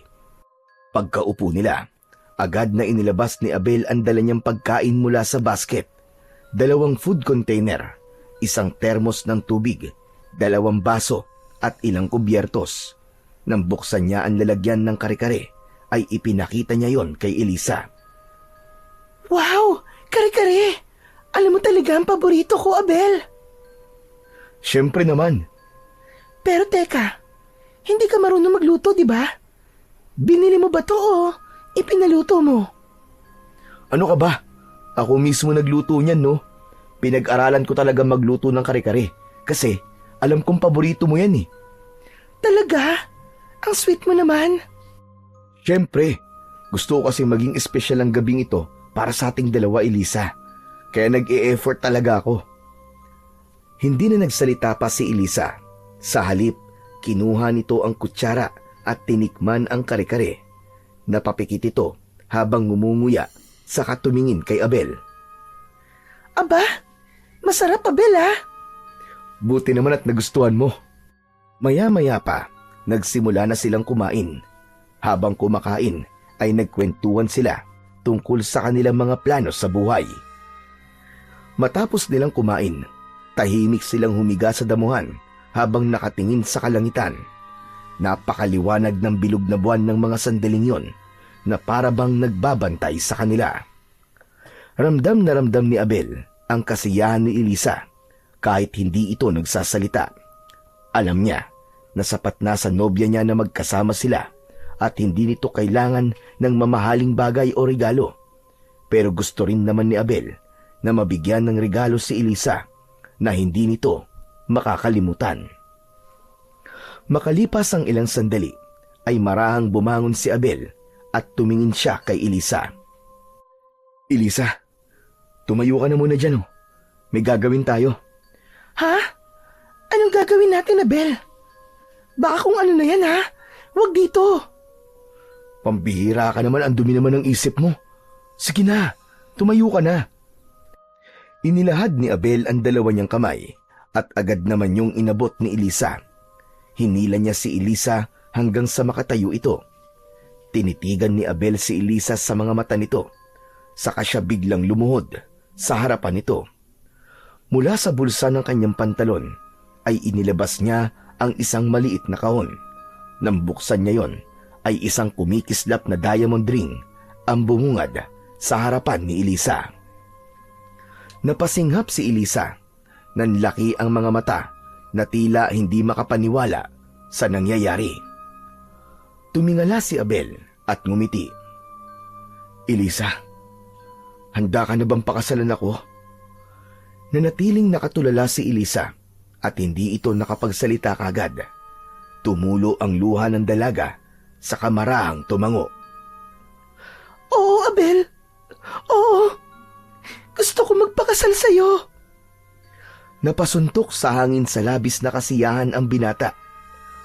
Pagkaupo nila, agad na inilabas ni Abel ang dala niyang pagkain mula sa basket. 2 food container, 1 termos ng tubig, 2 baso at ilang kubyertos. Nang buksan niya ang lalagyan ng kare-kare, ay ipinakita niya yon kay Elisa. Wow! Kare-kare! Alam mo talaga ang paborito ko, Abel. Siyempre naman. Pero teka, hindi ka marunong magluto, di ba? Binili mo ba to o ipinaluto mo? Ano ka ba? Ako mismo nagluto niyan, no? Pinag-aralan ko talaga magluto ng kare-kare kasi alam kong paborito mo yan eh. Talaga? Ang sweet mo naman. Siyempre, gusto ko kasi maging espesyal ang gabing ito para sa ating dalawa, Elisa. Kaya nag-e-effort talaga ako. Hindi na nagsalita pa si Elisa. Sa halip, kinuha nito ang kutsara at tinikman ang kare-kare. Napapikit ito habang ngumunguya saka tumingin kay Abel. Aba, masarap Abel ha? Buti naman at nagustuhan mo. Maya-maya pa, nagsimula na silang kumain. Habang kumakain, ay nagkwentuhan sila tungkol sa kanilang mga plano sa buhay. Matapos nilang kumain, tahimik silang humiga sa damuhan habang nakatingin sa kalangitan. Napakaliwanag ng bilog na buwan ng mga sandaling yon na para bang nagbabantay sa kanila. Ramdam na ramdam ni Abel ang kasiyahan ni Elisa kahit hindi ito nagsasalita. Alam niya na sapat na sa nobya niya na magkasama sila at hindi nito kailangan ng mamahaling bagay o regalo. Pero gusto rin naman ni Abel na mabigyan ng regalo si Elisa na hindi nito makakalimutan. Makalipas ang ilang sandali ay marahang bumangon si Abel at tumingin siya kay Elisa. Elisa, tumayo ka na muna dyan. May gagawin tayo. Ha? Anong gagawin natin, Abel? Baka kung ano na yan ha? Huwag dito. Pambihira ka naman, ang dumi naman ng isip mo. Sige na, tumayo ka na. Inilahad ni Abel ang dalawa niyang kamay at agad naman yung inabot ni Elisa. Hinila niya si Elisa hanggang sa makatayo ito. Tinitigan ni Abel si Elisa sa mga mata nito. Saka siya biglang lumuhod sa harapan nito. Mula sa bulsa ng kanyang pantalon ay inilabas niya ang isang maliit na kahon. Nang buksan niya yon ay isang kumikislap na diamond ring ang bumungad sa harapan ni Elisa. Napasinghap si Elisa. Nanlaki ang mga mata na tila hindi makapaniwala sa nangyayari. Tumingala si Abel at ngumiti. Elisa, handa ka na bang pakasalan ako? Nanatiling nakatulala si Elisa at hindi ito nakapagsalita kagad. Tumulo ang luha ng dalaga sa kamarahang tumango. Oo, Abel. Oo. Gusto ko magpakasal sa'yo. Napasuntok sa hangin sa labis na kasiyahan ang binata.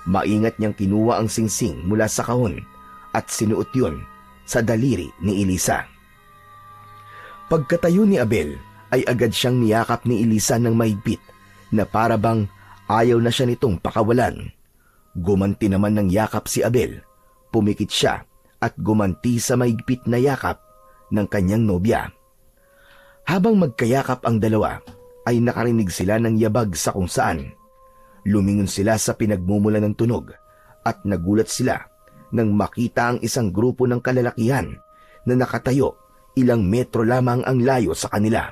Maingat niyang kinuha ang singsing mula sa kahon at sinuot yun sa daliri ni Elisa. Pagkatayo ni Abel ay agad siyang niyakap ni Elisa ng mahigpit na para bang ayaw na siya nitong pakawalan. Gumanti naman ng yakap si Abel. Pumikit siya at gumanti sa mahigpit na yakap ng kanyang nobya. Habang magkayakap ang dalawa, ay nakarinig sila ng yabag sa kung saan. Lumingon sila sa pinagmumula ng tunog at nagulat sila nang makita ang isang grupo ng kalalakihan na nakatayo ilang metro lamang ang layo sa kanila.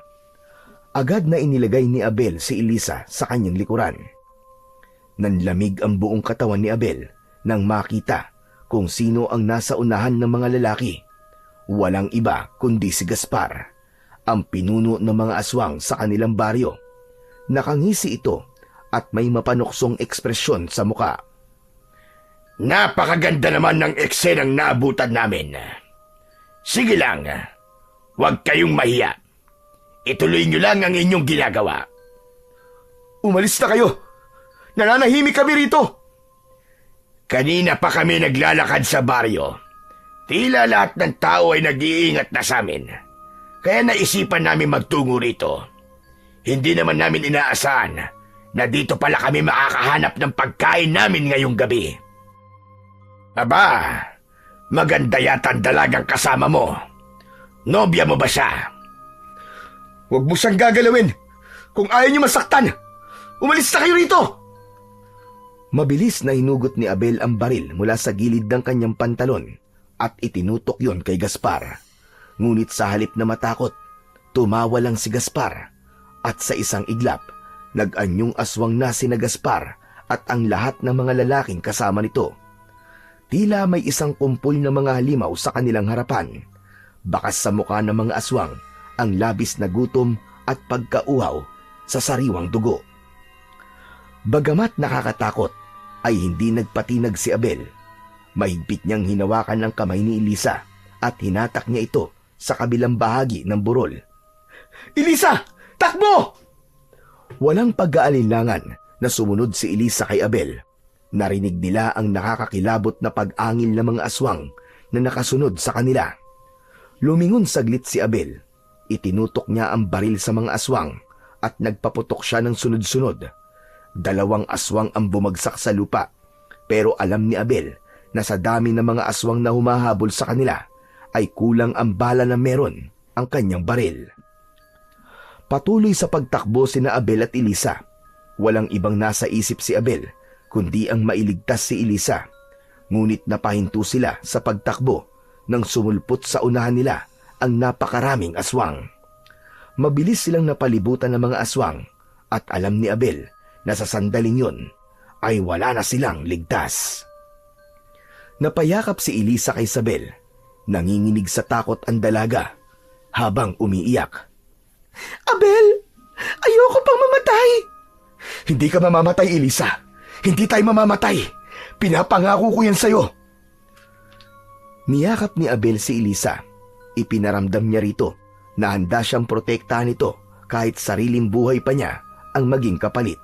Agad na inilagay ni Abel si Elisa sa kanyang likuran. Nanlamig ang buong katawan ni Abel nang makita kung sino ang nasa unahan ng mga lalaki. Walang iba kundi si Gaspar, ang pinuno ng mga aswang sa kanilang baryo. Nakangisi ito at may mapanuksong ekspresyon sa muka. Napakaganda naman ng eksenang naabutan namin. Sige lang, huwag kayong mahiya. Ituloy niyo lang ang inyong ginagawa. Umalis na kayo! Nananahimik kami rito! Kanina pa kami naglalakad sa baryo. Tila lahat ng tao ay nag-iingat na sa amin. Kaya naisipan namin magtungo rito. Hindi naman namin inaasahan na dito pala kami makakahanap ng pagkain namin ngayong gabi. Aba, maganda yata ang dalagang kasama mo. Nobya mo ba siya? Huwag mo siyang gagalawin! Kung ayaw niyo masaktan, umalis na kayo rito! Mabilis na hinugot ni Abel ang baril mula sa gilid ng kanyang pantalon at itinutok yon kay Gaspar. Ngunit sa halip na matakot, tumawa lang si Gaspar at sa isang iglap, nag-anyong aswang na sina Gaspar at ang lahat ng mga lalaking kasama nito. Tila may isang kumpul na mga halimaw sa kanilang harapan. Bakas sa mukha ng mga aswang ang labis na gutom at pagkauhaw sa sariwang dugo. Bagamat nakakatakot, ay hindi nagpatinag si Abel. Mahigpit niyang hinawakan ang kamay ni Elisa at hinatak niya ito sa kabilang bahagi ng burol. Elisa! Takbo! Walang pag-aalinlangan na sumunod si Elisa kay Abel. Narinig nila ang nakakakilabot na pag-angil ng mga aswang na nakasunod sa kanila. Lumingon saglit si Abel. Itinutok niya ang baril sa mga aswang at nagpaputok siya ng sunod-sunod. 2 aswang ang bumagsak sa lupa, pero alam ni Abel na sa dami ng mga aswang na humahabol sa kanila ay kulang ang bala na meron ang kanyang baril. Patuloy sa pagtakbo sina Abel at Elisa. Walang ibang nasa isip si Abel kundi ang mailigtas si Elisa. Ngunit napahinto sila sa pagtakbo nang sumulpot sa unahan nila ang napakaraming aswang. Mabilis silang napalibutan ng mga aswang at alam ni Abel na sa sandaling yun ay wala na silang ligtas. Napayakap si Elisa kay Isabel. Nanginginig sa takot ang dalaga habang umiiyak. Abel, ayoko pang mamatay. Hindi ka mamamatay, Elisa. Hindi tayo mamamatay. Pinapangako ko yan sa'yo. Niyakap ni Abel si Elisa. Ipinaramdam niya rito na handa siyang protektahan ito kahit sariling buhay pa niya ang maging kapalit.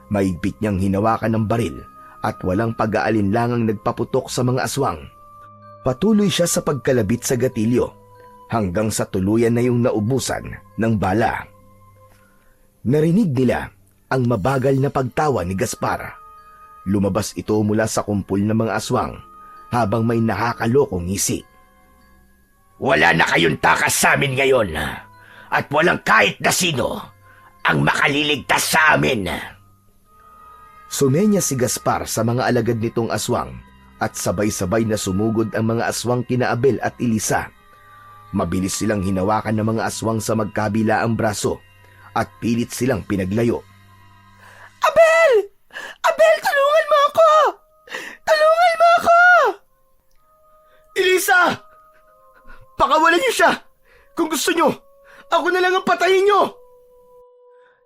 Maigpit niyang hinawakan ng baril at walang pag-aalinlangang nagpaputok sa mga aswang. Patuloy siya sa pagkalabit sa gatilyo hanggang sa tuluyan na yung naubusan ng bala. Narinig nila ang mabagal na pagtawa ni Gaspar. Lumabas ito mula sa kumpul ng mga aswang habang may nakakalokong ngisi. Wala na kayong takas sa amin ngayon at walang kahit na sino ang makaliligtas sa amin. Sumenya si Gaspar sa mga alagad nitong aswang at sabay-sabay na sumugod ang mga aswang kina Abel at Elisa. Mabilis silang hinawakan ng mga aswang sa magkabilaang braso at pilit silang pinaglayo. Abel! Abel, tulungan mo ako! Tulungan mo ako! Elisa! Pakawalan niyo siya! Kung gusto niyo, ako na lang ang patayin niyo!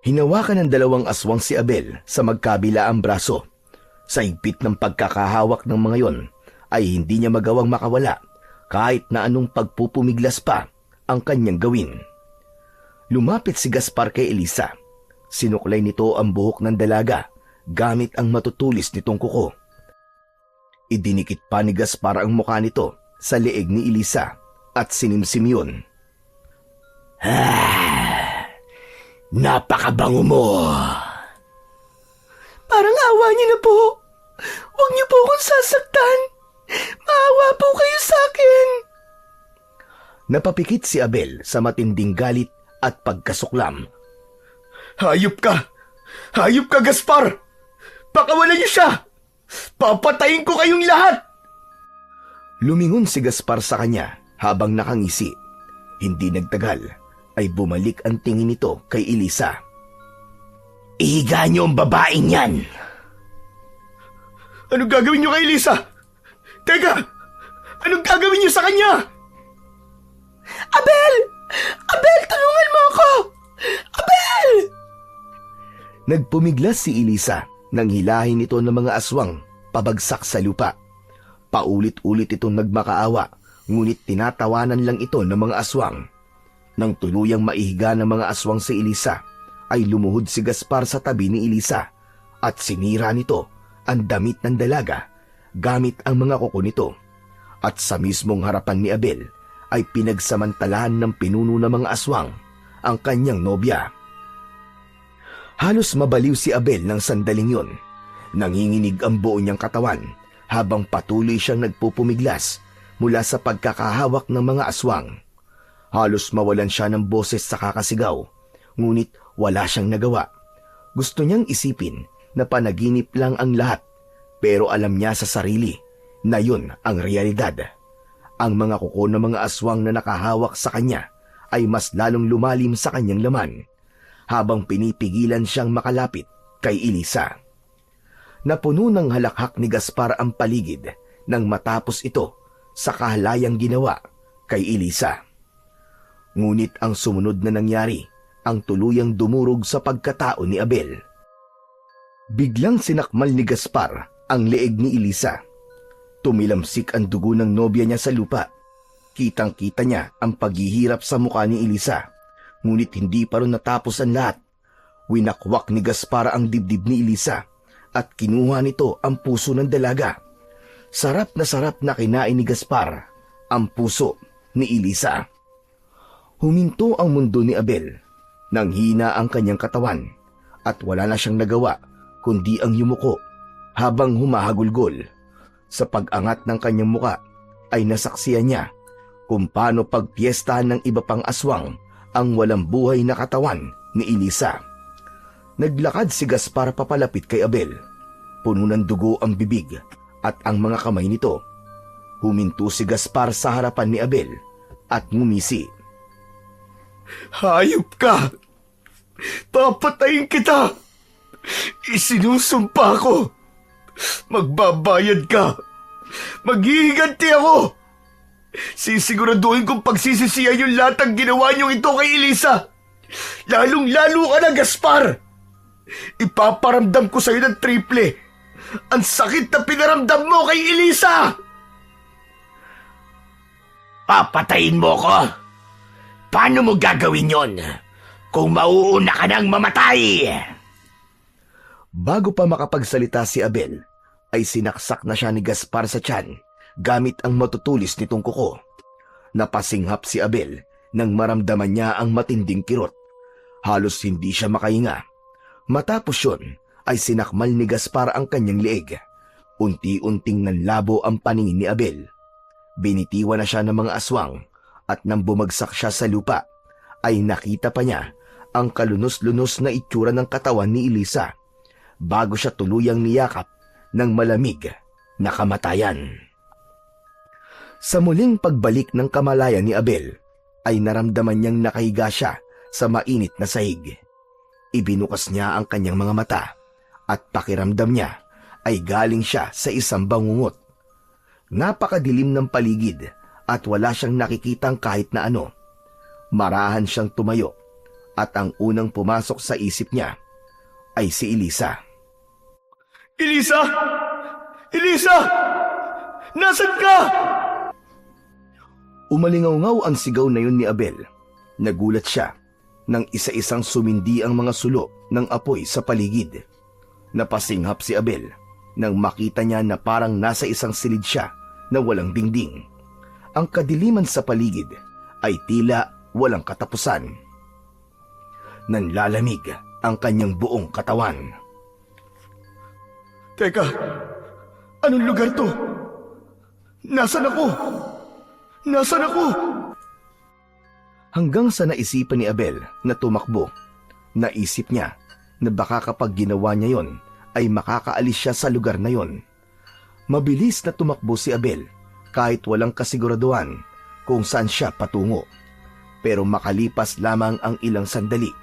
Hinawakan ng 2 aswang si Abel sa magkabilaang braso. Sa higpit ng pagkakahawak ng mga yon ay hindi niya magawang makawala kahit na anong pagpupumiglas pa ang kanyang gawin. Lumapit si Gaspar kay Elisa. Sinuklay nito ang buhok ng dalaga gamit ang matutulis nitong kuko. Idinikit pa ni Gaspar ang mukha nito sa leeg ni Elisa at sinimsim yun. Napakabango mo! Parang awa niyo na po. Huwag niyo po akong sasaktan. Maawa po kayo sa akin. Napapikit si Abel sa matinding galit at pagkasuklam. Hayop ka! Hayop ka, Gaspar! Pakawalan niyo siya! Papatayin ko kayong lahat! Lumingon si Gaspar sa kanya habang nakangisi. Hindi nagtagal ay bumalik ang tingin nito kay Elisa. Ihiga niyo ang babaeng yan! Anong gagawin niyo kay Elisa? Teka! Anong gagawin niyo sa kanya? Abel! Abel, tulungan mo ako! Abel! Nagpumiglas si Elisa nang hilahin ito ng mga aswang pabagsak sa lupa. Paulit-ulit itong nagmakaawa, ngunit tinatawanan lang ito ng mga aswang. Nang tuluyang maihiga ng mga aswang si Elisa, ay lumuhod si Gaspar sa tabi ni Elisa at sinira nito ang damit ng dalaga gamit ang mga kuko nito. At sa mismong harapan ni Abel ay pinagsamantalahan ng pinuno ng mga aswang ang kanyang nobya. Halos mabaliw si Abel ng sandaling yun. Nanginginig ang buo niyang katawan habang patuloy siyang nagpupumiglas mula sa pagkakahawak ng mga aswang. Halos mawalan siya ng boses sa kakasigaw, ngunit wala siyang nagawa. Gusto niyang isipin na panaginip lang ang lahat, pero alam niya sa sarili na yun ang realidad. Ang mga kuko ng mga aswang na nakahawak sa kanya ay mas lalong lumalim sa kanyang laman, habang pinipigilan siyang makalapit kay Elisa. Napuno ng halakhak ni Gaspar ang paligid nang matapos ito sa kahalayang ginawa kay Elisa. Ngunit ang sumunod na nangyari ang tuluyang dumurog sa pagkatao ni Abel. Biglang sinakmal ni Gaspar ang leeg ni Elisa. Tumilamsik ang dugo ng nobya niya sa lupa. Kitang-kita niya ang paghihirap sa mukha ni Elisa. Ngunit hindi pa rin natapos ang lahat. Winakwak ni Gaspar ang dibdib ni Elisa at kinuha nito ang puso ng dalaga. Sarap na kinain ni Gaspar ang puso ni Elisa. Huminto ang mundo ni Abel. Nanghina ang kanyang katawan at wala na siyang nagawa kundi ang yumuko habang humahagulgol. Sa pag-angat ng kanyang muka ay nasaksiyan niya kung paano pagpiestahan ng iba pang aswang ang walang buhay na katawan ni Elisa. Naglakad si Gaspar papalapit kay Abel. Puno ng dugo ang bibig at ang mga kamay nito. Huminto si Gaspar sa harapan ni Abel at ngumisi. Hayop ka! Papatayin kita! Isinusumpa ko! Magbabayad ka! Maghihiganti ako! Sisiguraduhin kong pagsisisiyan yung lahat ng ginawa niyong ito kay Elisa! Lalong-lalo ka na, Gaspar! Ipaparamdam ko sa'yo ng triple! Ang sakit na pinaramdam mo kay Elisa! Papatayin mo ko? Paano mo gagawin yon kung mauuna ka nang mamatay? Bago pa makapagsalita si Abel, ay sinaksak na siya ni Gaspar sa tiyan gamit ang matutulis nitong kuko. Napasinghap si Abel nang maramdaman niya ang matinding kirot. Halos hindi siya makahinga. Matapos yun, ay sinakmal ni Gaspar ang kanyang leeg. Unti-unting nanlabo ang paningin ni Abel. Binitiwan na siya ng mga aswang at nang bumagsak siya sa lupa, ay nakita pa niya ang kalunos-lunos na itsura ng katawan ni Elisa bago siya tuluyang niyakap ng malamig na kamatayan. Sa muling pagbalik ng kamalayan ni Abel, ay naramdaman niyang nakahiga siya sa mainit na sahig. Ibinukas niya ang kanyang mga mata at pakiramdam niya ay galing siya sa isang bangungot. Napakadilim ng paligid at wala siyang nakikitang kahit na ano. Marahan siyang tumayo at ang unang pumasok sa isip niya ay si Elisa. Elisa! Elisa! Nasaan ka? Umalingaw-ngaw ang sigaw na yun ni Abel. Nagulat siya nang isa-isang sumindi ang mga sulo ng apoy sa paligid. Napasinghap si Abel nang makita niya na parang nasa isang silid siya na walang dingding. Ang kadiliman sa paligid ay tila walang katapusan. Nanlalamig ang kanyang buong katawan. Teka, anong lugar to? Nasaan ako? Nasaan ako? Hanggang sa naisipan ni Abel na tumakbo, naisip niya na baka kapag ginawa niya yon ay makakaalis siya sa lugar na yon. Mabilis na tumakbo si Abel kahit walang kasiguraduhan kung saan siya patungo. Pero makalipas lamang ang ilang sandali,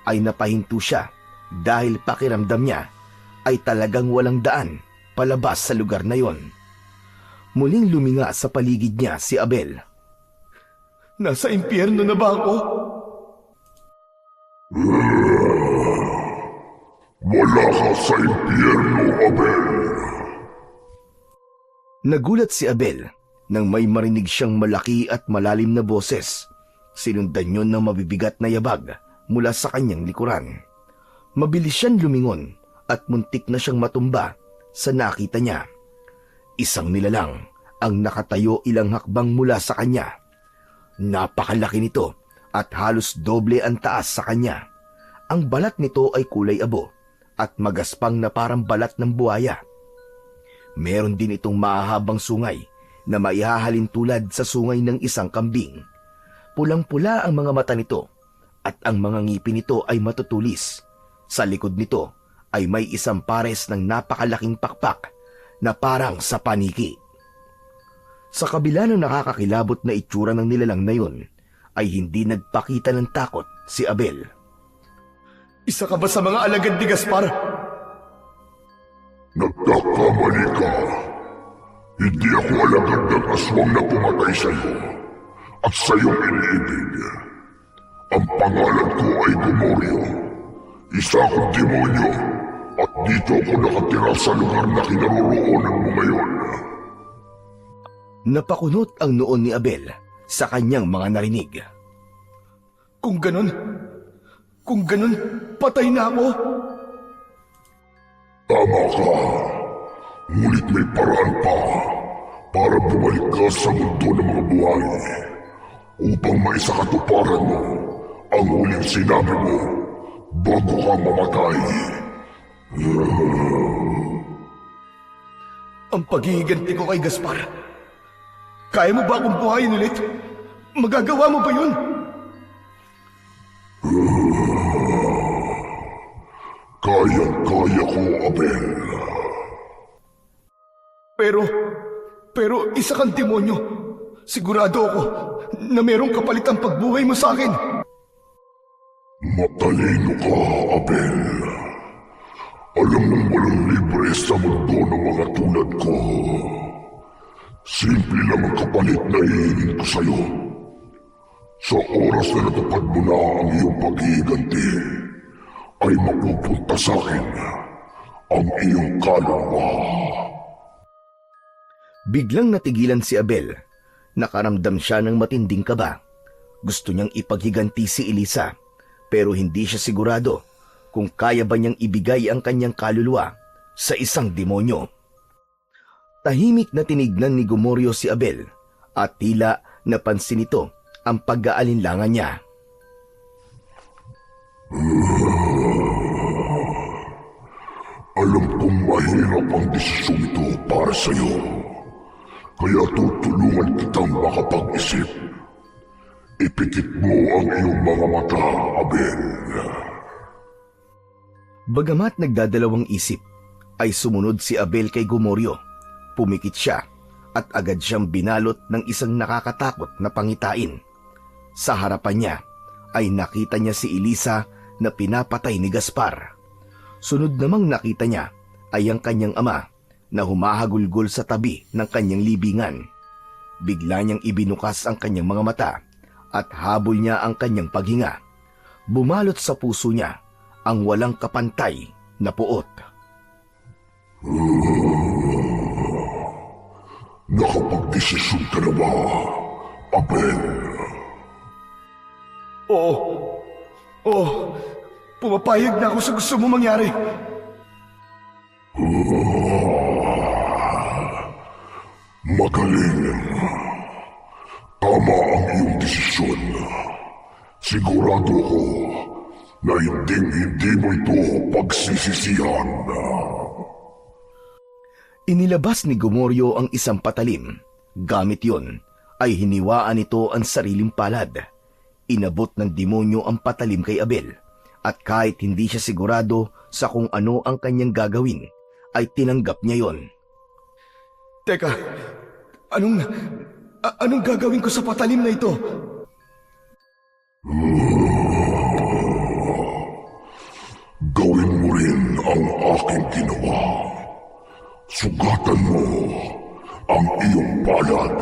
ay napahinto siya dahil pakiramdam niya ay talagang walang daan palabas sa lugar na yon. Muling luminga sa paligid niya si Abel. Nasa impyerno na ba ako? Wala ka sa impyerno, Abel. Nagulat si Abel nang may marinig siyang malaki at malalim na boses. Sinundan yun ng mabibigat na yabag mula sa kanyang likuran. Mabilis siyang lumingon at muntik na siyang matumba sa nakita niya. Isang nilalang ang nakatayo ilang hakbang mula sa kanya. Napakalaki nito at halos doble ang taas sa kanya. Ang balat nito ay kulay abo at magaspang na parang balat ng buhaya. Meron din itong mahahabang sungay na maihahalin tulad sa sungay ng isang kambing. Pulang-pula ang mga mata nito at ang mga ngipin nito ay matutulis. Sa likod nito ay may isang pares ng napakalaking pakpak na parang sa paniki. Sa kabila ng nakakakilabot na itsura ng nilalang na yun, ay hindi nagpakita ng takot si Abel. Isa ka ba sa mga alagad ni Gaspar? Nagkakamali ka. Hindi ako alagad ng aswang na pumatay sa iyo at sa iyong iniibig. Ang pangalan ko ay Gomorio. Isa akong demonyo at dito ako nakatira sa lugar na kinaroroonan mo ngayon. Napakunot ang noon ni Abel sa kanyang mga narinig. Kung ganun, patay na ako. Tama ka. Ngunit may paraan pa. para bumalik ka sa mundo ng mga buhay upang maisakatuparan mo ang huling sinabi mo bago ka mamatay. Ang paghihiganti ko kay Gaspar. Kaya mo ba akong buhayin ulit? Magagawa mo ba yun? Kayang-kaya ko, Abel. Pero isa kang demonyo. Sigurado ako na merong kapalitang pagbuhay mo sa akin. Matalino ka, Abel. Alam mong walang libre sa mundo ng mga tulad ko. Simple lang ang kapalit na hihingin ko sa'yo. Sa oras na natupad mo na ang iyong paghihiganti, ay mapupunta sa akin ang iyong kaluluwa. Biglang natigilan si Abel. Nakaramdam siya ng matinding kaba. Gusto niyang ipaghiganti si Elisa, pero hindi siya sigurado kung kaya ba niyang ibigay ang kanyang kaluluwa sa isang demonyo. Tahimik na tinignan ni Gomorio si Abel at tila napansin nito ang pag-aalinlangan niya. Alam kong mahirap ang desisyon ito para sa'yo. Kaya tutulungan kitang makapag-isip. Ipikit mo ang iyong mga mata, Abel. Bagamat nagdadalawang isip, ay sumunod si Abel kay Gomorio. Pumikit siya at agad siyang binalot ng isang nakakatakot na pangitain. Sa harapan niya ay nakita niya si Elisa na pinapatay ni Gaspar. Sunod namang nakita niya ay ang kanyang ama na humahagulgol sa tabi ng kanyang libingan. Bigla niyang ibinukas ang kanyang mga mata at habol niya ang kanyang paghinga. Bumalot sa puso niya ang walang kapantay na puot. Nakapag-desisyon ka na ba, Abel? Oo, pumapayag na ako sa gusto mo mangyari. Magaling. Tama ang iyong desisyon. Sigurado ko na hindi mo ito pagsisisihan. Inilabas ni Gomorio ang isang patalim. Gamit yon ay hiniwaan nito ang sariling palad. Inabot ng demonyo ang patalim kay Abel at kahit hindi siya sigurado sa kung ano ang kanyang gagawin, ay tinanggap niya yon. Teka, anong gagawin ko sa patalim na ito? Gawin mo rin ang aking ginawa. Sugatan mo ang iyong palad.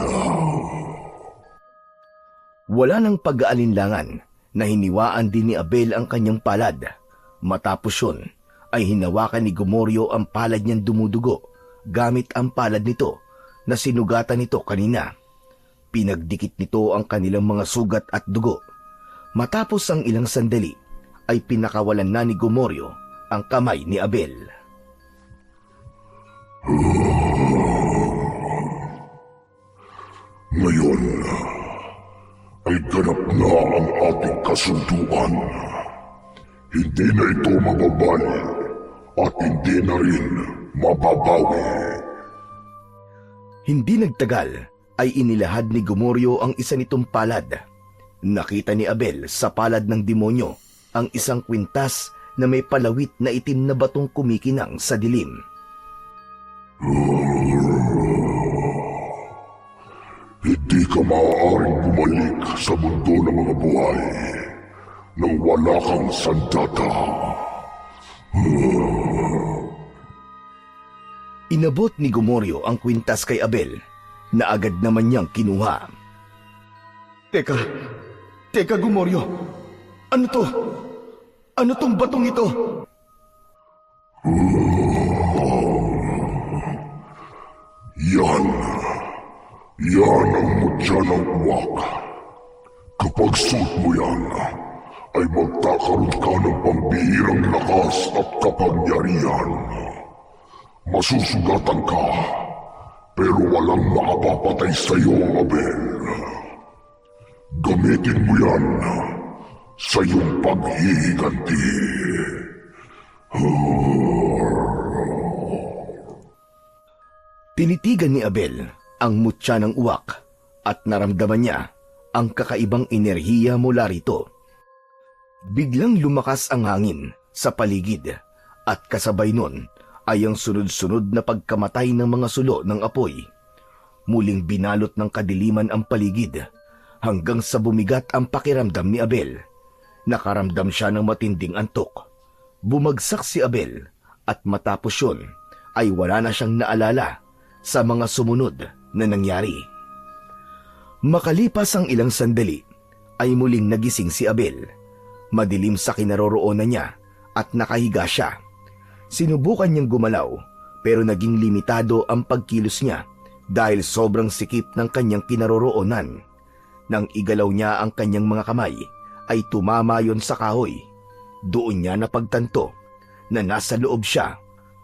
Wala nang pag-aalinlangan na hiniwaan din ni Abel ang kanyang palad. Matapos yun, ay hinawakan ni Gomorio ang palad niyang dumudugo gamit ang palad nito na sinugatan nito kanina. Pinagdikit nito ang kanilang mga sugat at dugo. Matapos ang ilang sandali, ay pinakawalan na ni Gomorio ang kamay ni Abel. Ngayon ay ganap na ang ating kasunduan. Hindi na ito mababali at hindi na rin mababawi. Hindi nagtagal ay inilahad ni Gomorio ang isa nitong palad. Nakita ni Abel sa palad ng demonyo ang isang kwintas na may palawit na itim na batong kumikinang sa dilim. Hindi ka maaaring bumalik sa mundo ng mga buhay nang wala kang sandata. Inabot ni Gomorio ang kwintas kay Abel na agad naman niyang kinuha. Teka Gomorio, ano to? Ano tong batong ito? Yan ang mutya ng uwak. Kapag suot mo yan, ay magkakaroon ka ng pambihirang lakas at kapangyarihan. Masusugatan ka, Pero walang makapapatay sa'yo, Abel. Gamitin mo yan sa iyong paghihiganti. Tinitigan ni Abel ang mutya ng uwak at naramdaman niya ang kakaibang enerhiya mula rito. Biglang lumakas ang hangin sa paligid at kasabay nun ay ang sunod-sunod na pagkamatay ng mga sulo ng apoy. Muling binalot ng kadiliman ang paligid hanggang sa bumigat ang pakiramdam ni Abel. Nakaramdam siya ng matinding antok. Bumagsak si Abel at matapos yun ay wala na siyang naalala sa mga sumunod na nangyari. Makalipas ang ilang sandali ay muling nagising si Abel. Madilim sa kinaroroonan niya at nakahiga siya. Sinubukan niyang gumalaw pero naging limitado ang pagkilos niya dahil sobrang sikip ng kanyang kinaroroonan. Nang igalaw niya ang kanyang mga kamay ay tumama yon sa kahoy. Doon niya napagtanto na nasa loob siya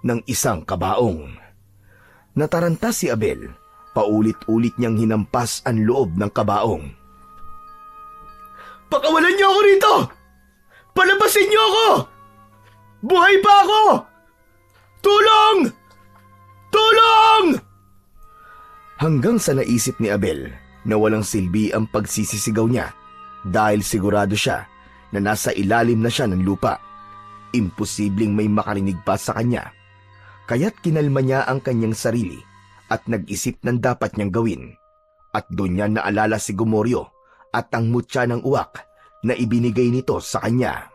ng isang kabaong. Nataranta si Abel, paulit-ulit niyang hinampas ang loob ng kabaong. Pakawalan niyo ako rito! Palabasin niyo ako! Buhay pa ako! Tulong! Tulong! Hanggang sa naisip ni Abel na walang silbi ang pagsisisigaw niya dahil sigurado siya na nasa ilalim na siya ng lupa. Imposibleng may makarinig pa sa kanya. Kaya't kinalma niya ang kanyang sarili at nag-isip ng dapat niyang gawin. At doon niya naalala si Gomorio at ang mutya ng uwak na ibinigay nito sa kanya.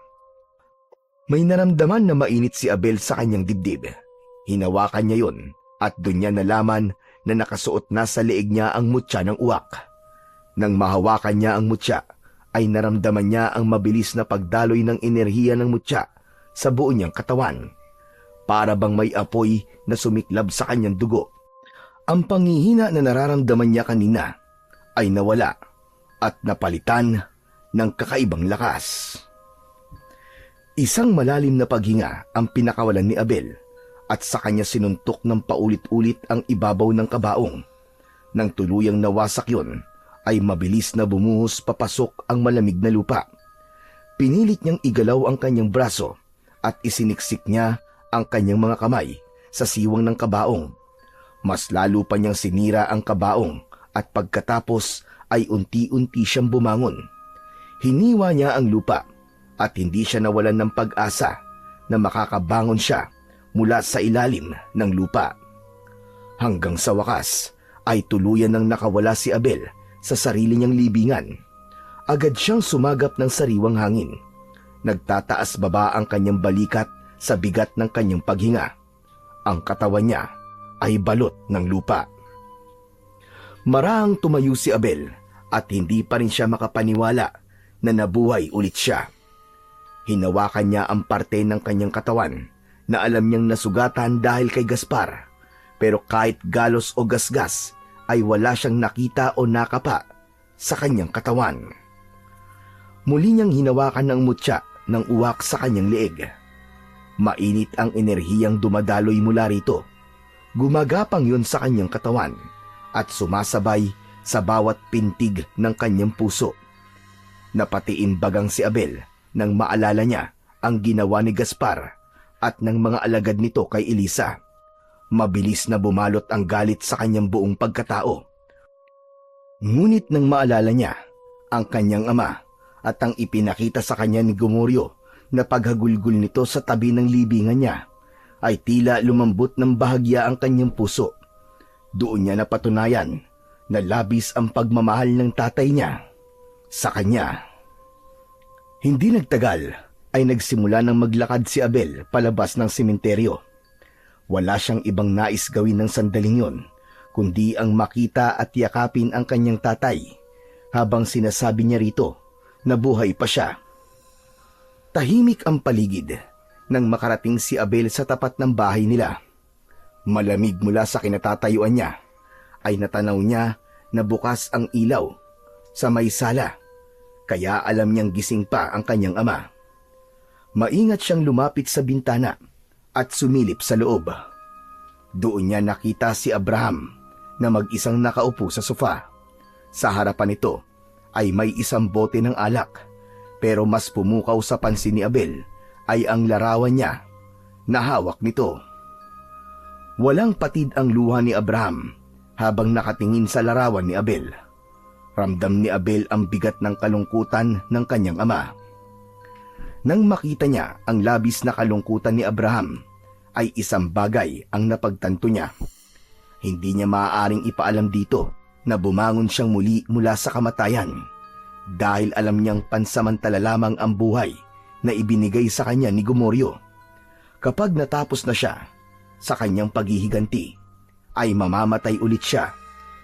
May naramdaman na mainit si Abel sa kanyang dibdib. Hinawakan niya yon at doon niya nalaman na nakasuot na sa leeg niya ang mutya ng uwak. Nang mahawakan niya ang mutya, ay naramdaman niya ang mabilis na pagdaloy ng enerhiya ng mutya sa buo niyang katawan. Para bang may apoy na sumiklab sa kanyang dugo. Ang panghihina na nararamdaman niya kanina ay nawala at napalitan ng kakaibang lakas. Isang malalim na paghinga ang pinakawalan ni Abel at sa kanya sinuntok ng paulit-ulit ang ibabaw ng kabaong. Nang tuluyang nawasak yon, ay mabilis na bumuhos papasok ang malamig na lupa. Pinilit niyang igalaw ang kanyang braso at isiniksik niya ang kanyang mga kamay sa siwang ng kabaong. Mas lalo pa niyang sinira ang kabaong at pagkatapos ay unti-unti siyang bumangon. Hiniwa niya ang lupa at hindi siya nawalan ng pag-asa na makakabangon siya mula sa ilalim ng lupa. Hanggang sa wakas ay tuluyan nang nakawala si Abel sa sarili niyang libingan. Agad siyang sumagap ng sariwang hangin. Nagtataas baba ang kanyang balikat sa bigat ng kanyang paghinga. Ang katawan niya ay balot ng lupa. Marahang tumayo si Abel at hindi pa rin siya makapaniwala na nabuhay ulit siya. Hinawakan niya ang parte ng kanyang katawan na alam niyang nasugatan dahil kay Gaspar, pero kahit galos o gasgas ay wala siyang nakita o nakapa sa kanyang katawan. Muli niyang hinawakan ng mutya ng uwak sa kanyang leeg. Mainit ang enerhiyang dumadaloy mula rito. Gumagapang yun sa kanyang katawan at sumasabay sa bawat pintig ng kanyang puso. Napatiimbagang si Abel nang maalala niya ang ginawa ni Gaspar at ng mga alagad nito kay Elisa. Mabilis na bumalot ang galit sa kanyang buong pagkatao. Ngunit nang maalala niya ang kanyang ama at ang ipinakita sa kanya ni Gomorio na paghagulgul nito sa tabi ng libingan niya, ay tila lumambot ng bahagya ang kanyang puso. Doon niya napatunayan na labis ang pagmamahal ng tatay niya sa kanya. Hindi nagtagal ay nagsimula ng maglakad si Abel palabas ng sementeryo. Wala siyang ibang nais gawin ng sandaling yon, kundi ang makita at yakapin ang kanyang tatay habang sinasabi niya rito na buhay pa siya. Tahimik ang paligid nang makarating si Abel sa tapat ng bahay nila. Malamig mula sa kinatatayuan niya ay natanaw niya na bukas ang ilaw sa may sala, kaya alam niyang gising pa ang kanyang ama. Maingat siyang lumapit sa bintana at sumilip sa loob. Doon niya nakita si Abraham na mag-isang nakaupo sa sofa. Sa harapan nito ay may isang bote ng alak, pero mas pumukaw sa pansin ni Abel ay ang larawan niya na hawak nito. Walang patid ang luha ni Abraham habang nakatingin sa larawan ni Abel. Ramdam ni Abel ang bigat ng kalungkutan ng kanyang ama. Nang makita niya ang labis na kalungkutan ni Abraham, ay isang bagay ang napagtanto niya. Hindi niya maaaring ipaalam dito na bumangon siyang muli mula sa kamatayan dahil alam niyang pansamantala lamang ang buhay na ibinigay sa kanya ni Gomoryo. Kapag natapos na siya sa kanyang paghihiganti, ay mamamatay ulit siya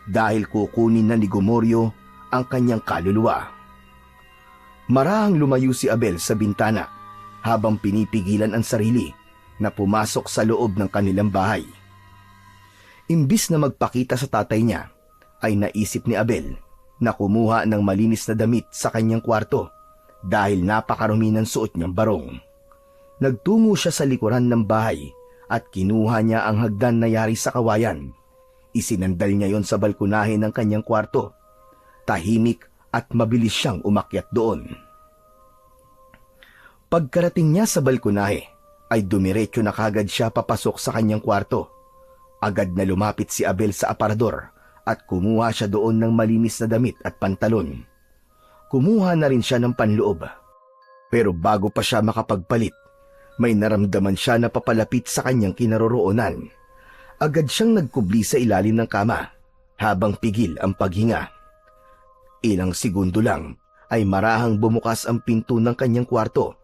dahil kukunin na ni Gomoryo ang kanyang kaluluwa. Marahang lumayo si Abel sa bintana habang pinipigilan ang sarili na pumasok sa loob ng kanilang bahay. Imbis na magpakita sa tatay niya, ay naisip ni Abel na kumuha ng malinis na damit sa kanyang kwarto dahil napakarumi ng suot niyang barong. Nagtungo siya sa likuran ng bahay at kinuha niya ang hagdan na yari sa kawayan. Isinandal niya yon sa balkonahe ng kanyang kwarto. Tahimik at mabilis siyang umakyat doon. Pagkarating niya sa balkonahe, ay dumiretso na kagad siya papasok sa kanyang kwarto. Agad na lumapit si Abel sa aparador at kumuha siya doon ng malinis na damit at pantalon. Kumuha na rin siya ng panloob. Pero bago pa siya makapagpalit, may naramdaman siya na papalapit sa kanyang kinaroroonan. Agad siyang nagkubli sa ilalim ng kama habang pigil ang paghinga. Ilang segundo lang ay marahang bumukas ang pinto ng kanyang kwarto.